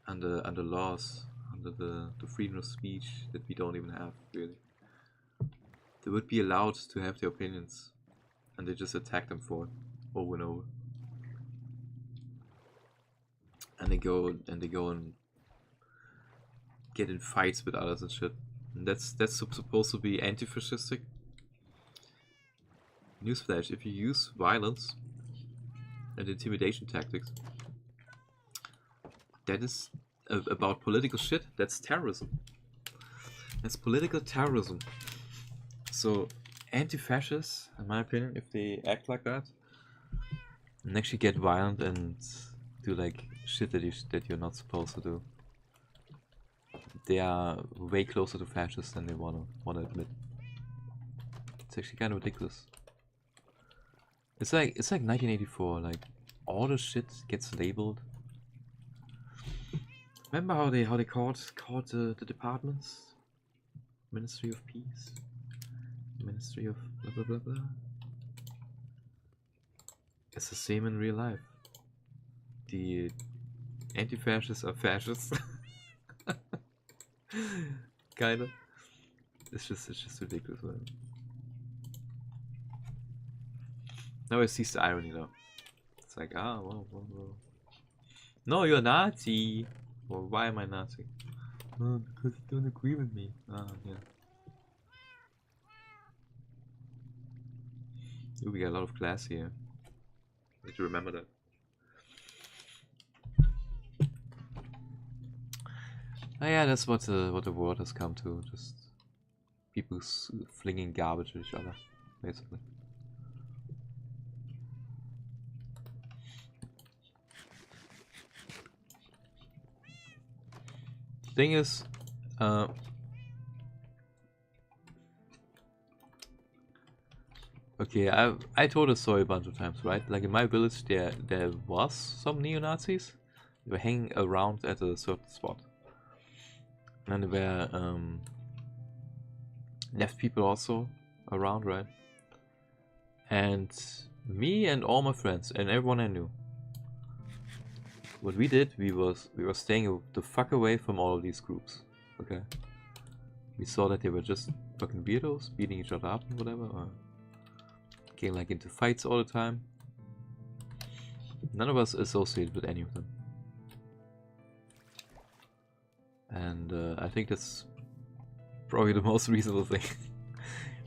under laws, under the freedom of speech that we don't even have, really. They would be allowed to have their opinions, and they just attack them for it over and over. And they go and get in fights with others and shit. And that's supposed to be anti-fascistic. Newsflash: if you use violence and intimidation tactics, that is about political shit. That's terrorism. That's political terrorism. So, anti-fascists, in my opinion, if they act like that and actually get violent and do like shit that you're not supposed to do, they are way closer to fascists than they wanna admit. It's actually kind of ridiculous. It's like 1984. Like all the shit gets labeled. Remember how they called the departments? Ministry of Peace, Ministry of blah blah blah blah. It's the same in real life. The anti-fascists are fascists. Kinda. It's just ridiculous, man. Now I see the irony though. It's like, whoa. No, you're a Nazi. Well, why am I Nazi? Oh, because you don't agree with me. Yeah. Ooh, we got a lot of class here. Need to remember that. Oh yeah, that's what the world has come to. Just people flinging garbage at each other, basically. Thing is, okay, I told a story a bunch of times, right? Like in my village, there was some neo-Nazis. They were hanging around at a certain spot, and there were left people also around, right? And me and all my friends and everyone I knew, what we did, we were staying the fuck away from all of these groups. Okay, we saw that they were just fucking weirdos, beating each other up and whatever, or getting like into fights all the time. None of us associated with any of them, and I think that's probably the most reasonable thing.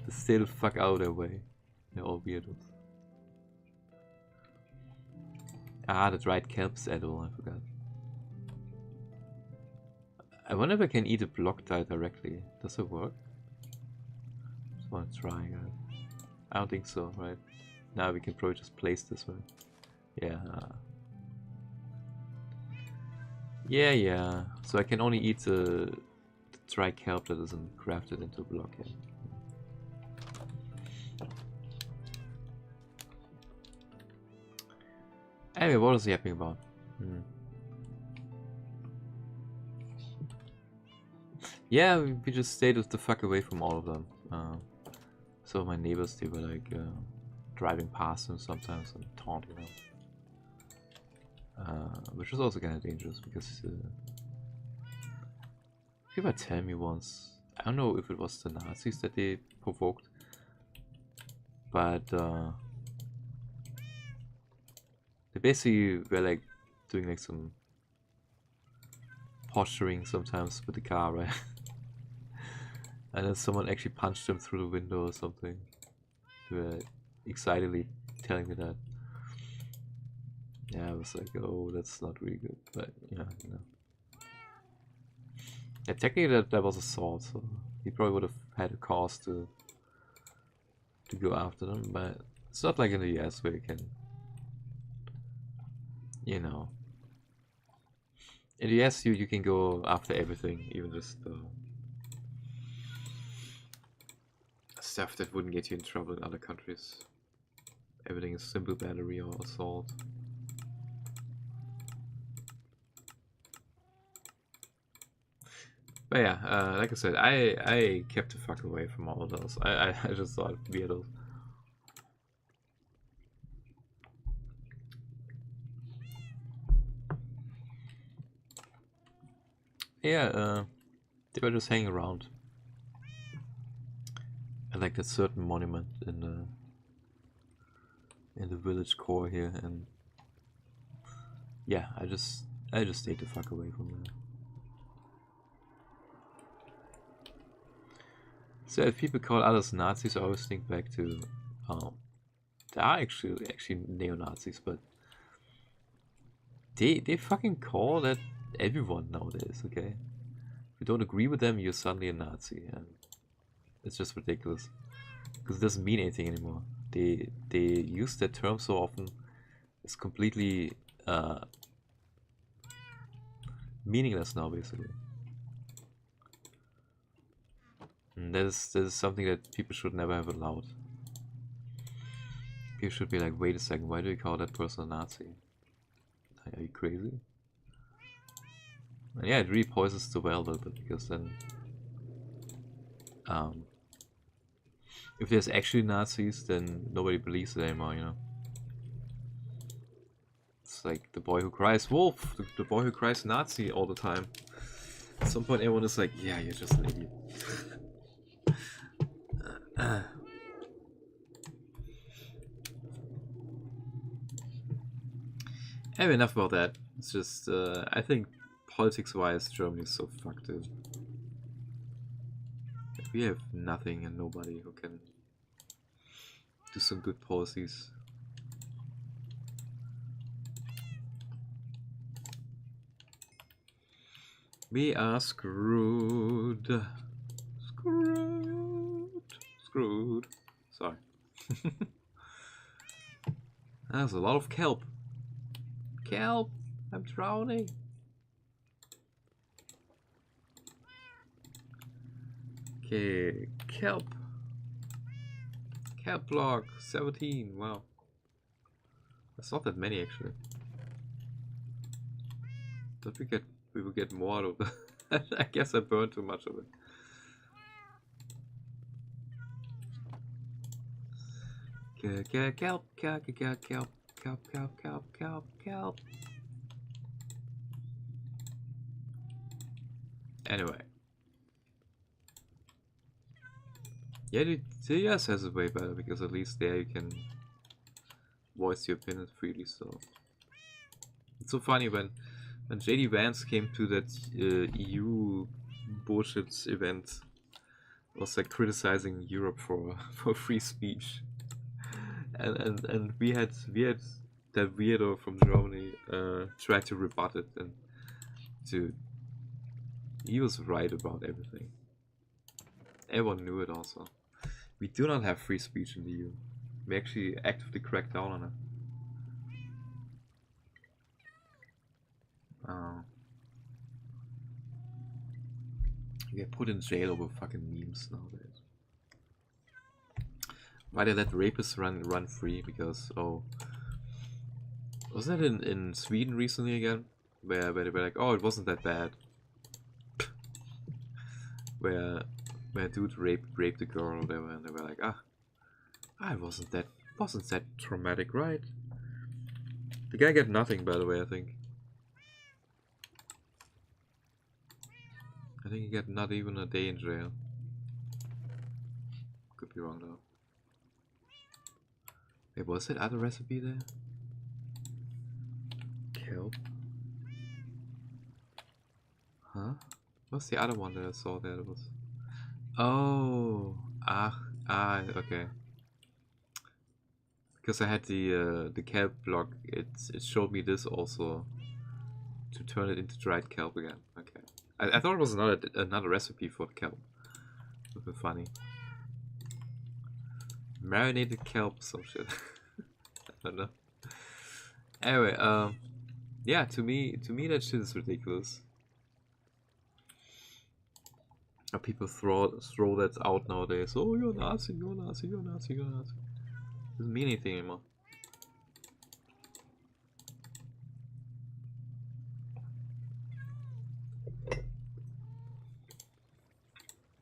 To stay the fuck out of their way. They're all weirdos. That's right, kelp's edible, I forgot. I wonder if I can eat a block tile directly. Does it work? Just wanna try, guys. I don't think so, right? Now we can probably just place this way. Yeah. Yeah. So I can only eat the dry kelp that isn't crafted into a block yet. Anyway, what was he yapping about? Yeah, we just stayed the fuck away from all of them. So my neighbors, they were like driving past them sometimes and taunting them. Which was also kind of dangerous because people tell me once, I don't know if it was the Nazis that they provoked, but they basically were like doing like some posturing sometimes with the car, right? And then someone actually punched them through the window or something. They were excitedly telling me that. Yeah, I was like, oh, that's not really good, but yeah, you know. Yeah, technically that was assault, so he probably would have had a cause to go after them, but it's not like in the US where you can, you know. In the US you can go after everything, even just stuff that wouldn't get you in trouble in other countries. Everything is simple battery or assault. But yeah, like I said, I kept the fuck away from all of those. I just thought weirdos. Yeah, they were just hanging around. I like that certain monument in the village core here, and yeah, I just stayed the fuck away from there. So if people call others Nazis, I always think back to, they are actually neo-Nazis, but they fucking call that everyone nowadays. Okay, if you don't agree with them, you're suddenly a Nazi, and it's just ridiculous because it doesn't mean anything anymore. They use that term so often, it's completely meaningless now, basically. And that is something that people should never have allowed. People should be like, wait a second, why do you call that person a Nazi? Are you crazy? And yeah, it really poisons the well a little bit, because then if there's actually Nazis, then nobody believes it anymore, you know? It's like the boy who cries wolf, the boy who cries Nazi all the time. At some point everyone is like, yeah, you're just an idiot. Anyway, enough about that. It's just, I think politics-wise, Germany is so fucked, dude. We have nothing and nobody who can do some good policies. We are screwed. Screwed. Sorry. There's a lot of kelp. Kelp! I'm drowning. Okay, kelp. Kelp block 17. Wow. That's not that many actually. Don't we will get more out of that. I guess I burned too much of it. Kelp. Anyway. Yeah, the US has it way better, because at least there you can voice your opinion freely, so... It's so funny when JD Vance came to that EU bullshit event, was like criticizing Europe for free speech. And we had that weirdo from Germany try to rebut it, and he was right about everything. Everyone knew it also. We do not have free speech in the EU. We actually actively crack down on it. You get put in jail over fucking memes nowadays. Why they let rapists run free? Because wasn't that in Sweden recently again? Where they were like, oh, it wasn't that bad. where a dude raped a girl or whatever, and they were like, I wasn't that traumatic, right? The guy got nothing, by the way. I think he got not even a day in jail. Could be wrong though. Wait, was that other recipe there? Kelp? Huh? What's the other one that I saw there? That was... Oh! Okay. Because I had the kelp block, it showed me this also. To turn it into dried kelp again. Okay. I thought it was another recipe for kelp. Would be funny. Marinated kelp, some shit. I don't know. Anyway, yeah, to me that shit is ridiculous. How people throw that out nowadays. Oh, you're Nazi, you're Nazi, you're Nazi, you're Nazi. Doesn't mean anything anymore.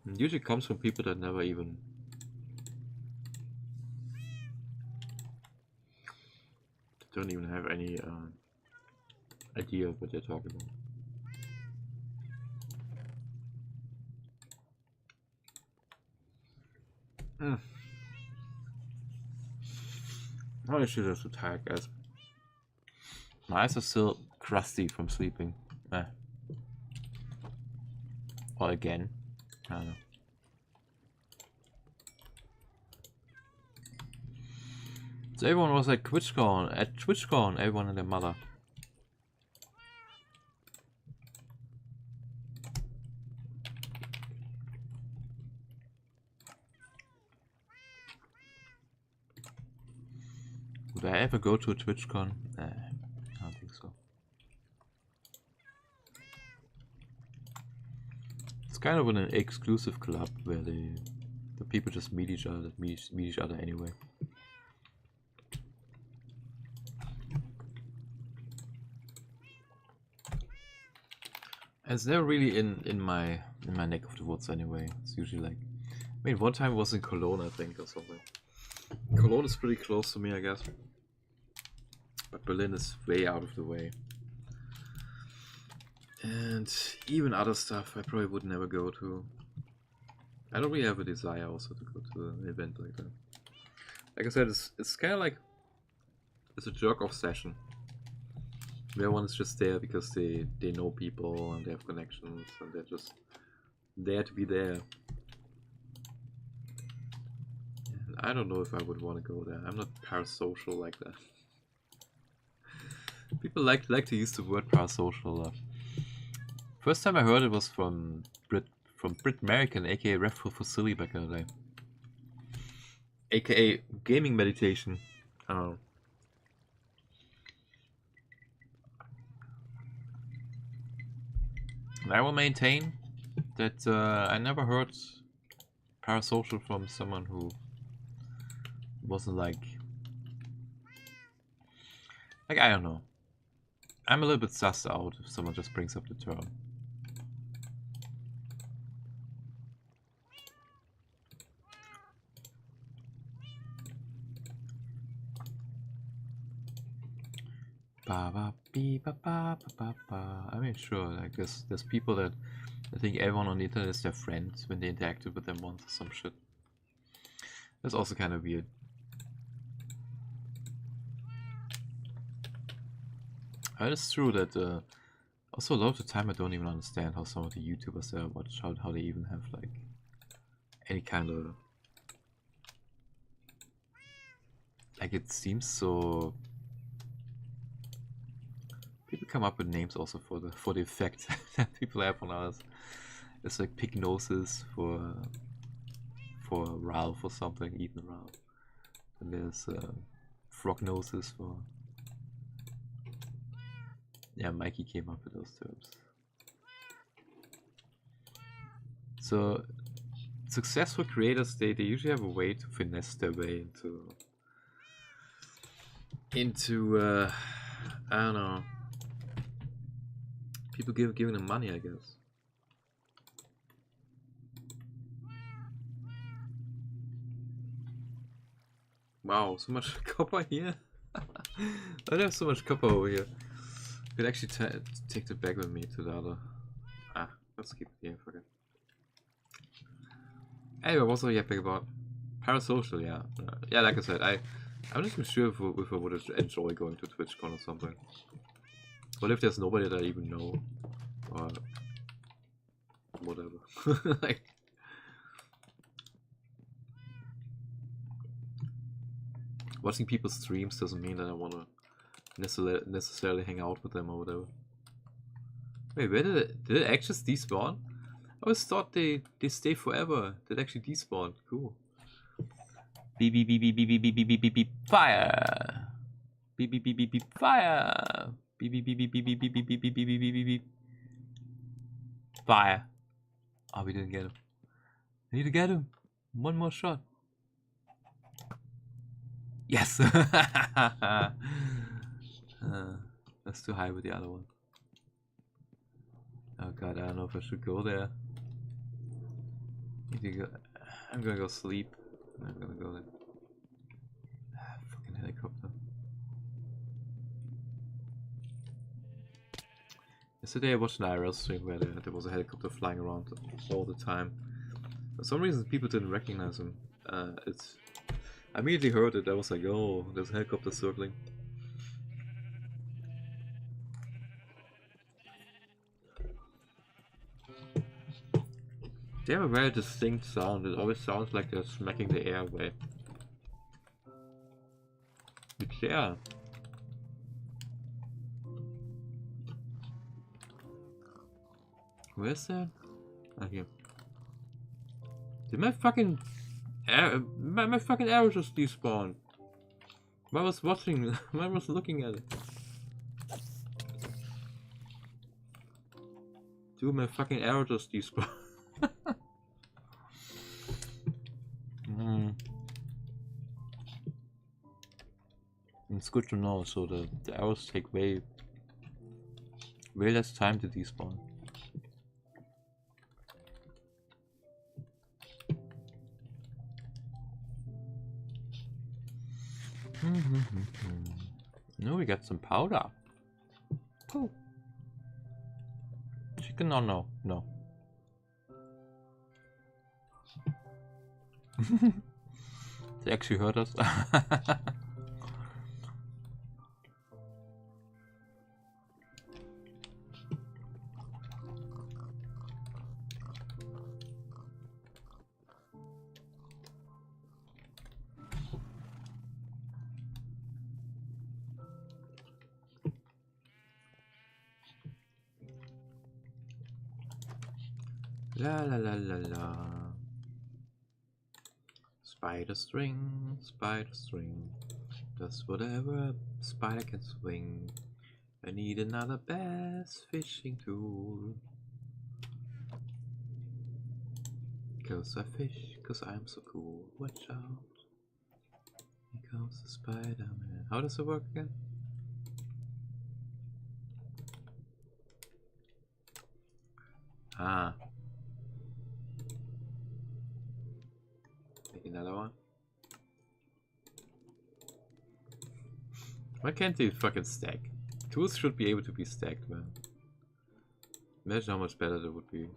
It usually comes from people that never even don't even have any idea of what they're talking about. I should have to tag, guys. My eyes are still crusty from sleeping. Or again. I don't know. So everyone was at TwitchCon, everyone and their mother. Would I ever go to a TwitchCon? I don't think so. It's kind of an exclusive club where the people just meet each other anyway. It's never really in my neck of the woods anyway. It's usually like, I mean, one time it was in Cologne, I think, or something. Cologne is pretty close to me, I guess. But Berlin is way out of the way. And even other stuff I probably would never go to. I don't really have a desire also to go to an event like that. Like I said, it's kind of like it's a jerk-off session. Everyone is just there because they know people and they have connections and they're just there to be there. And I don't know if I would want to go there. I'm not parasocial like that. People like to use the word parasocial. First time I heard it was from Brit American, aka Refro Fossili back in the day. AKA gaming meditation. I And I will maintain that I never heard parasocial from someone who wasn't like I don't know. I'm a little bit sussed out if someone just brings up the term. I mean, sure, like there's people that I think everyone on the internet is their friends when they interacted with them once or some shit. That's also kind of weird. It's true that also a lot of the time I don't even understand how some of the YouTubers there watch how they even have like any kind of like it seems so. People come up with names also for the effect that people have on others. It's like Pignosis for Ralph or something, Ethan Ralph. And there's Frognosis for Mikey came up with those terms. So successful creators, they usually have a way to finesse their way into I don't know, people giving them money, I guess. Wow, so much copper here. I don't have so much copper over here. I could actually take the bag with me to the other. Let's keep it here, fuck it. Anyway, what was I yapping about? Parasocial, yeah. Yeah, like I said, I'm just not sure if I would enjoy going to TwitchCon or something. What if there's nobody that I even know? Or whatever. Like, watching people's streams doesn't mean that I want to necessarily hang out with them or whatever. Wait, where did it actually despawn? I always thought they stay forever. Did it actually despawn? Cool. Beep beep beep beep beep beep beep beep beep beep fire. Beep beep beep beep beep fire. Beep beep beep beep beep beep beep beep beep beep beep beep beep beep. Fire. Oh, we didn't get him. I need to get him. One more shot. Yes. That's too high with the other one. Oh god, I don't know if I should go there. I'm gonna go sleep. I'm gonna go there. Fucking helicopter. Yesterday I watched an IRL stream where there was a helicopter flying around all the time. For some reason people didn't recognize him. I immediately heard it. I was like, oh, there's a helicopter circling. They have a very distinct sound. It always sounds like they're smacking the air away. It's there. Where's that? Ah, here. Did my fucking my fucking arrow just despawned? I was watching. I was looking at it. Dude, my fucking arrow just despawned. It's good to know, so the arrows take way less time to despawn. No, we got some powder. Pooh. Chicken or no? No. They actually heard us. La la la la la. Spider string, does whatever a spider can swing. I need another bass fishing tool. Cause I fish, cause I'm so cool. Watch out. Here comes the Spider-Man. How does it work again? Ah. Make another one. Why can't they fucking stack? Tools should be able to be stacked, man. Imagine how much better that would be.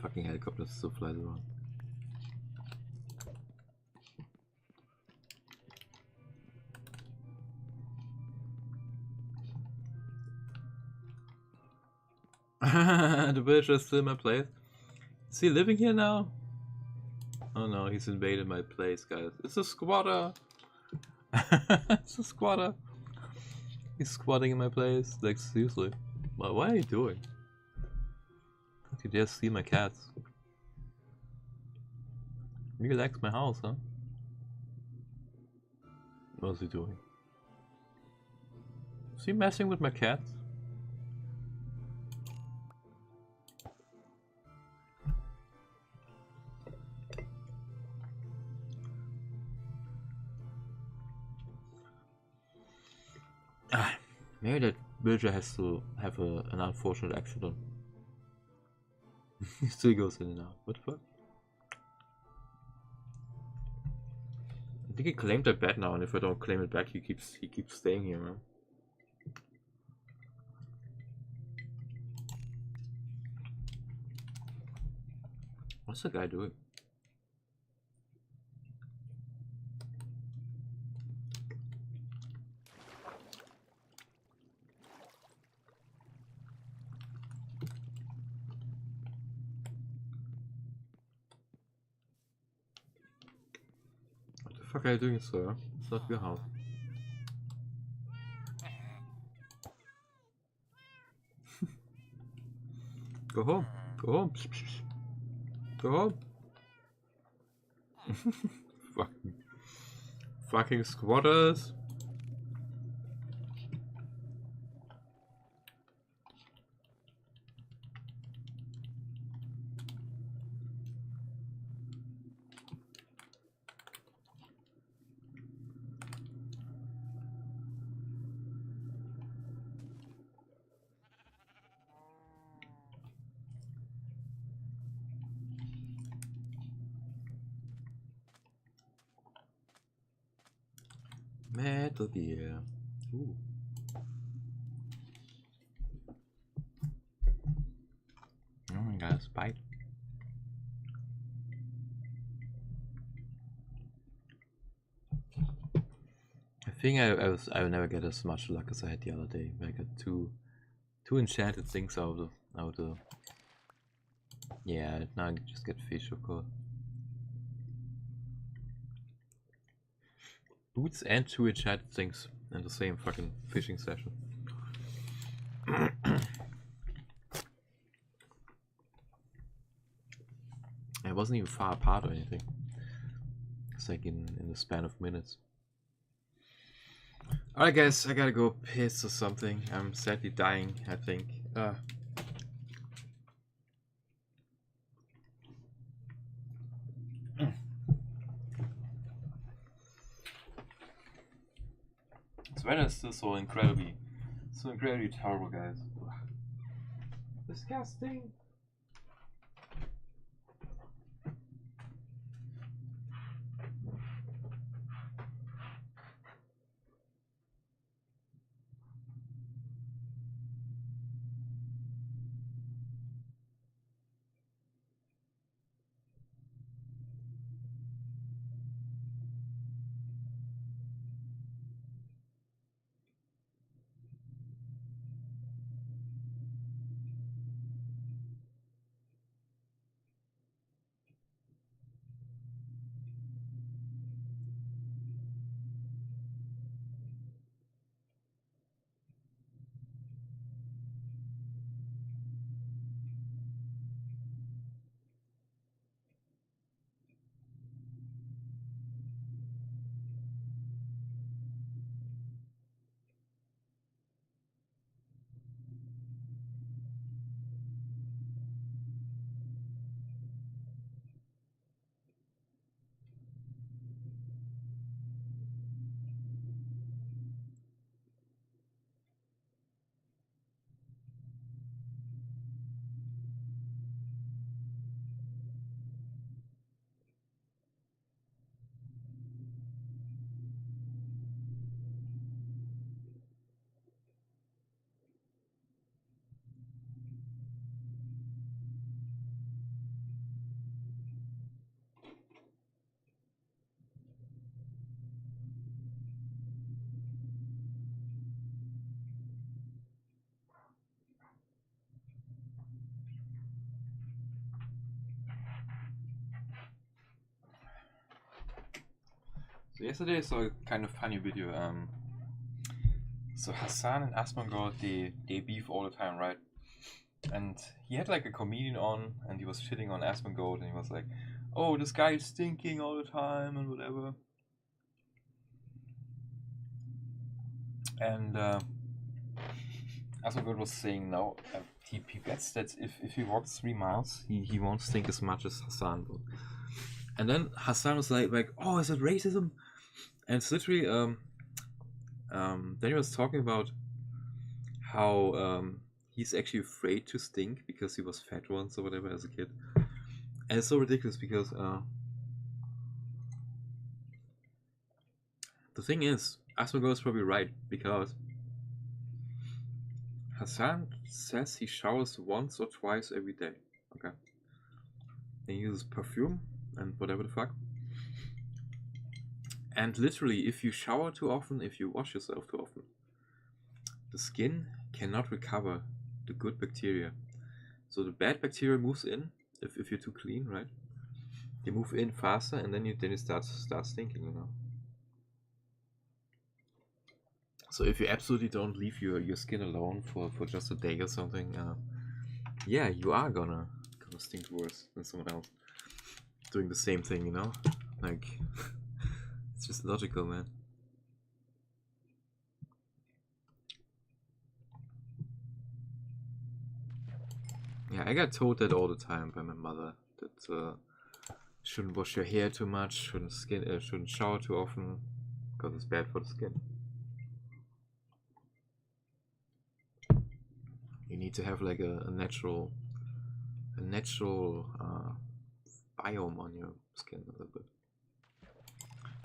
Fucking helicopters still fly around. The villager is still in my place. Is he living here now? Oh no, he's invaded my place, guys. It's a squatter! It's a squatter! He's squatting in my place. Like, seriously. What are you doing? The You dare steal my cats? You likes my house, huh? What's he doing? Is he messing with my cats? Maybe that villager has to have an unfortunate accident. He still goes in and out. What the fuck? I think he claimed that bed now, and if I don't claim it back, he keeps staying here, man. What's the guy doing? What the fuck are you doing, sir? It's not your house. Go home. Go home. Go home. Fucking squatters. Metal Gear. Ooh. Oh, I got a spike. I think I will never get as much luck as I had the other day. I got two enchanted things out of yeah, now I just get fish, of course. Boots and 2 enchanted things in the same fucking fishing session. It wasn't even far apart or anything. It's like in the span of minutes. Alright guys, I gotta go piss or something. I'm sadly dying, I think. This weather is still so incredibly terrible, guys. Disgusting. So yesterday I saw a kind of funny video. So Hassan and Asmongold, they beef all the time, right? And he had like a comedian on, and he was shitting on Asmongold, and he was like, "Oh, this guy is stinking all the time and whatever." And Asmongold was saying now he bets that if he walks 3 miles, he won't stink as much as Hassan will. And then Hassan was like, "Oh, is that racism?" And it's literally then he was talking about how he's actually afraid to stink because he was fat once or whatever as a kid. And it's so ridiculous because the thing is, Asmongold is probably right, because Hassan says he showers once or twice every day. Okay. And he uses perfume and whatever the fuck. And literally, if you shower too often, if you wash yourself too often, the skin cannot recover the good bacteria. So the bad bacteria moves in if you're too clean, right? They move in faster, and then you start stinking, you know. So if you absolutely don't leave your skin alone for just a day or something, yeah, you are gonna stink worse than someone else doing the same thing, you know? Like, it's just logical, man. Yeah, I got told that all the time by my mother, that shouldn't wash your hair too much, shouldn't shower too often, because it's bad for the skin. You need to have like a natural biome on your skin a little bit.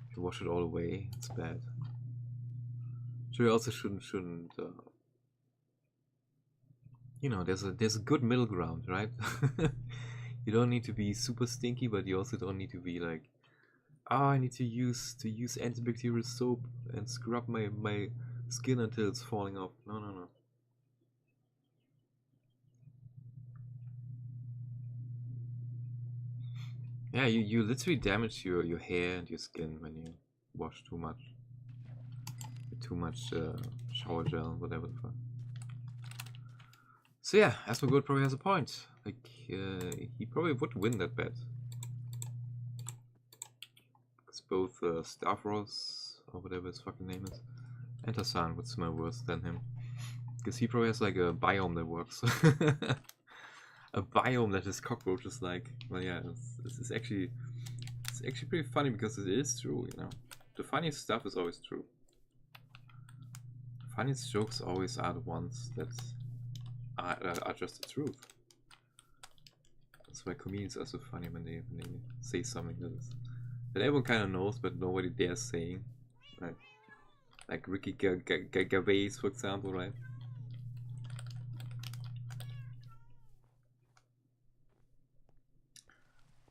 If you wash it all away, it's bad. So you also shouldn't you know, there's a good middle ground, right? You don't need to be super stinky, but you also don't need to be like, oh, I need to use antibacterial soap and scrub my skin until it's falling off. No. Yeah, you literally damage your hair and your skin when you wash too much. Too much shower gel, whatever the fuck. So yeah, Asmongold probably has a point. Like, he probably would win that bet. Because both Stavros, or whatever his fucking name is, and Hassan would smell worse than him. Because he probably has like a biome that works. A biome that his cockroaches like. Well, yeah, it's actually pretty funny because it is true, you know. The funniest stuff is always true. The funniest jokes always are the ones that are just the truth. That's why comedians are so funny when they say something that everyone kind of knows but nobody dares saying, right? Like Ricky Gervais, for example, right?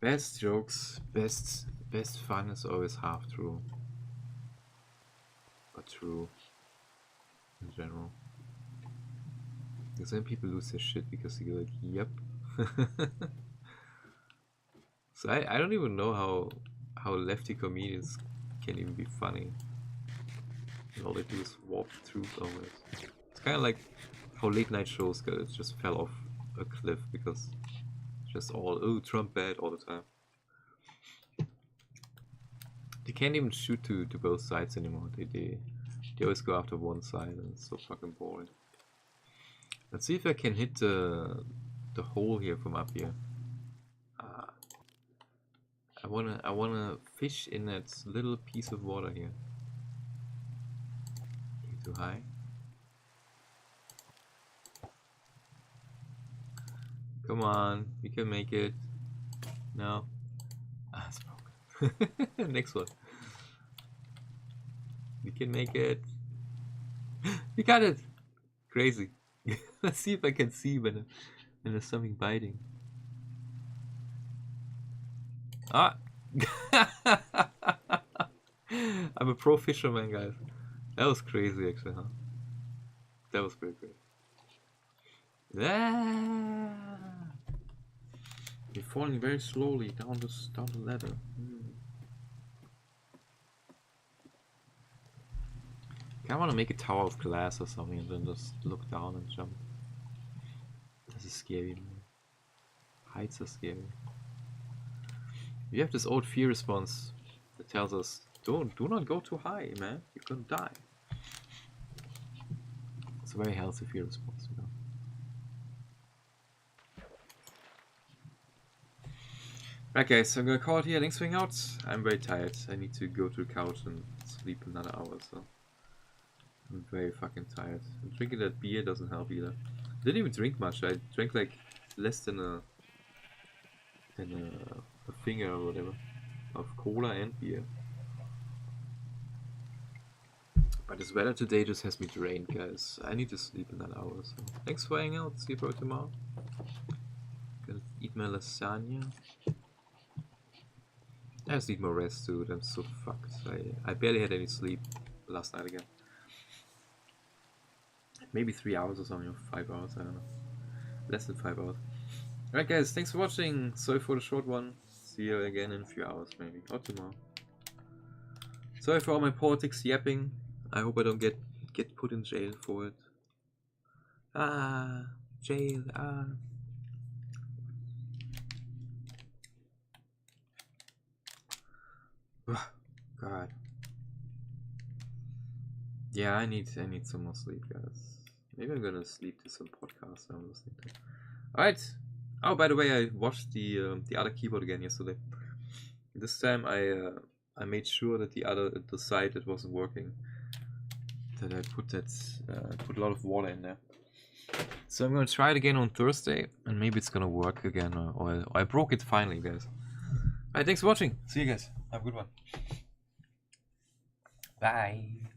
Best jokes, best fun is always half true, but true in general. Because then people lose their shit because they go like, yep. So I don't even know how lefty comedians can even be funny. And all they do is warp the truth always. It's kind of like how late night shows just fell off a cliff because it's just all, oh, Trump bad all the time. They can't even shoot to both sides anymore. They always go after one side, and it's so fucking boring. Let's see if I can hit the hole here from up here. I wanna fish in that little piece of water here. Too high. Come on, we can make it. No. Ah, it's broken. Next one. We can make it. We got it! Crazy. Let's see if I can see when there's something biting. Ah! I'm a pro fisherman, guys. That was crazy, actually, huh? That was pretty great. Ah! You're falling very slowly down the ladder. I want to make a tower of glass or something and then just look down and jump. This is scary, man. Heights are scary. We have this old fear response that tells us, do not go too high, man. You're gonna die. It's a very healthy fear response, you know. Okay, so I'm gonna call it here. Thanks for hanging out. I'm very tired. I need to go to the couch and sleep another hour, so I'm very fucking tired. And drinking that beer doesn't help either. Didn't even drink much. I drank like less than a finger or whatever of cola and beer. But this weather today just has me drained, guys. I need to sleep in that hour. So thanks for hanging out. See you for tomorrow. Gonna eat my lasagna. I just need more rest, dude. I'm so fucked. I barely had any sleep last night again. Maybe 3 hours or something, or 5 hours, I don't know. Less than 5 hours. Alright guys, thanks for watching. Sorry for the short one. See you again in a few hours maybe, or tomorrow. Sorry for all my politics yapping. I hope I don't get put in jail for it. Ah, jail, ah. God. Yeah, I need some more sleep, guys. Maybe I'm gonna sleep to some podcasts I'm listening to. Alright. Oh, by the way, I watched the other keyboard again yesterday. This time I made sure that the side that wasn't working, that I put a lot of water in there. So I'm gonna try it again on Thursday, and maybe it's gonna work again, or I broke it finally, guys. Alright, thanks for watching. See you guys. Have a good one. Bye.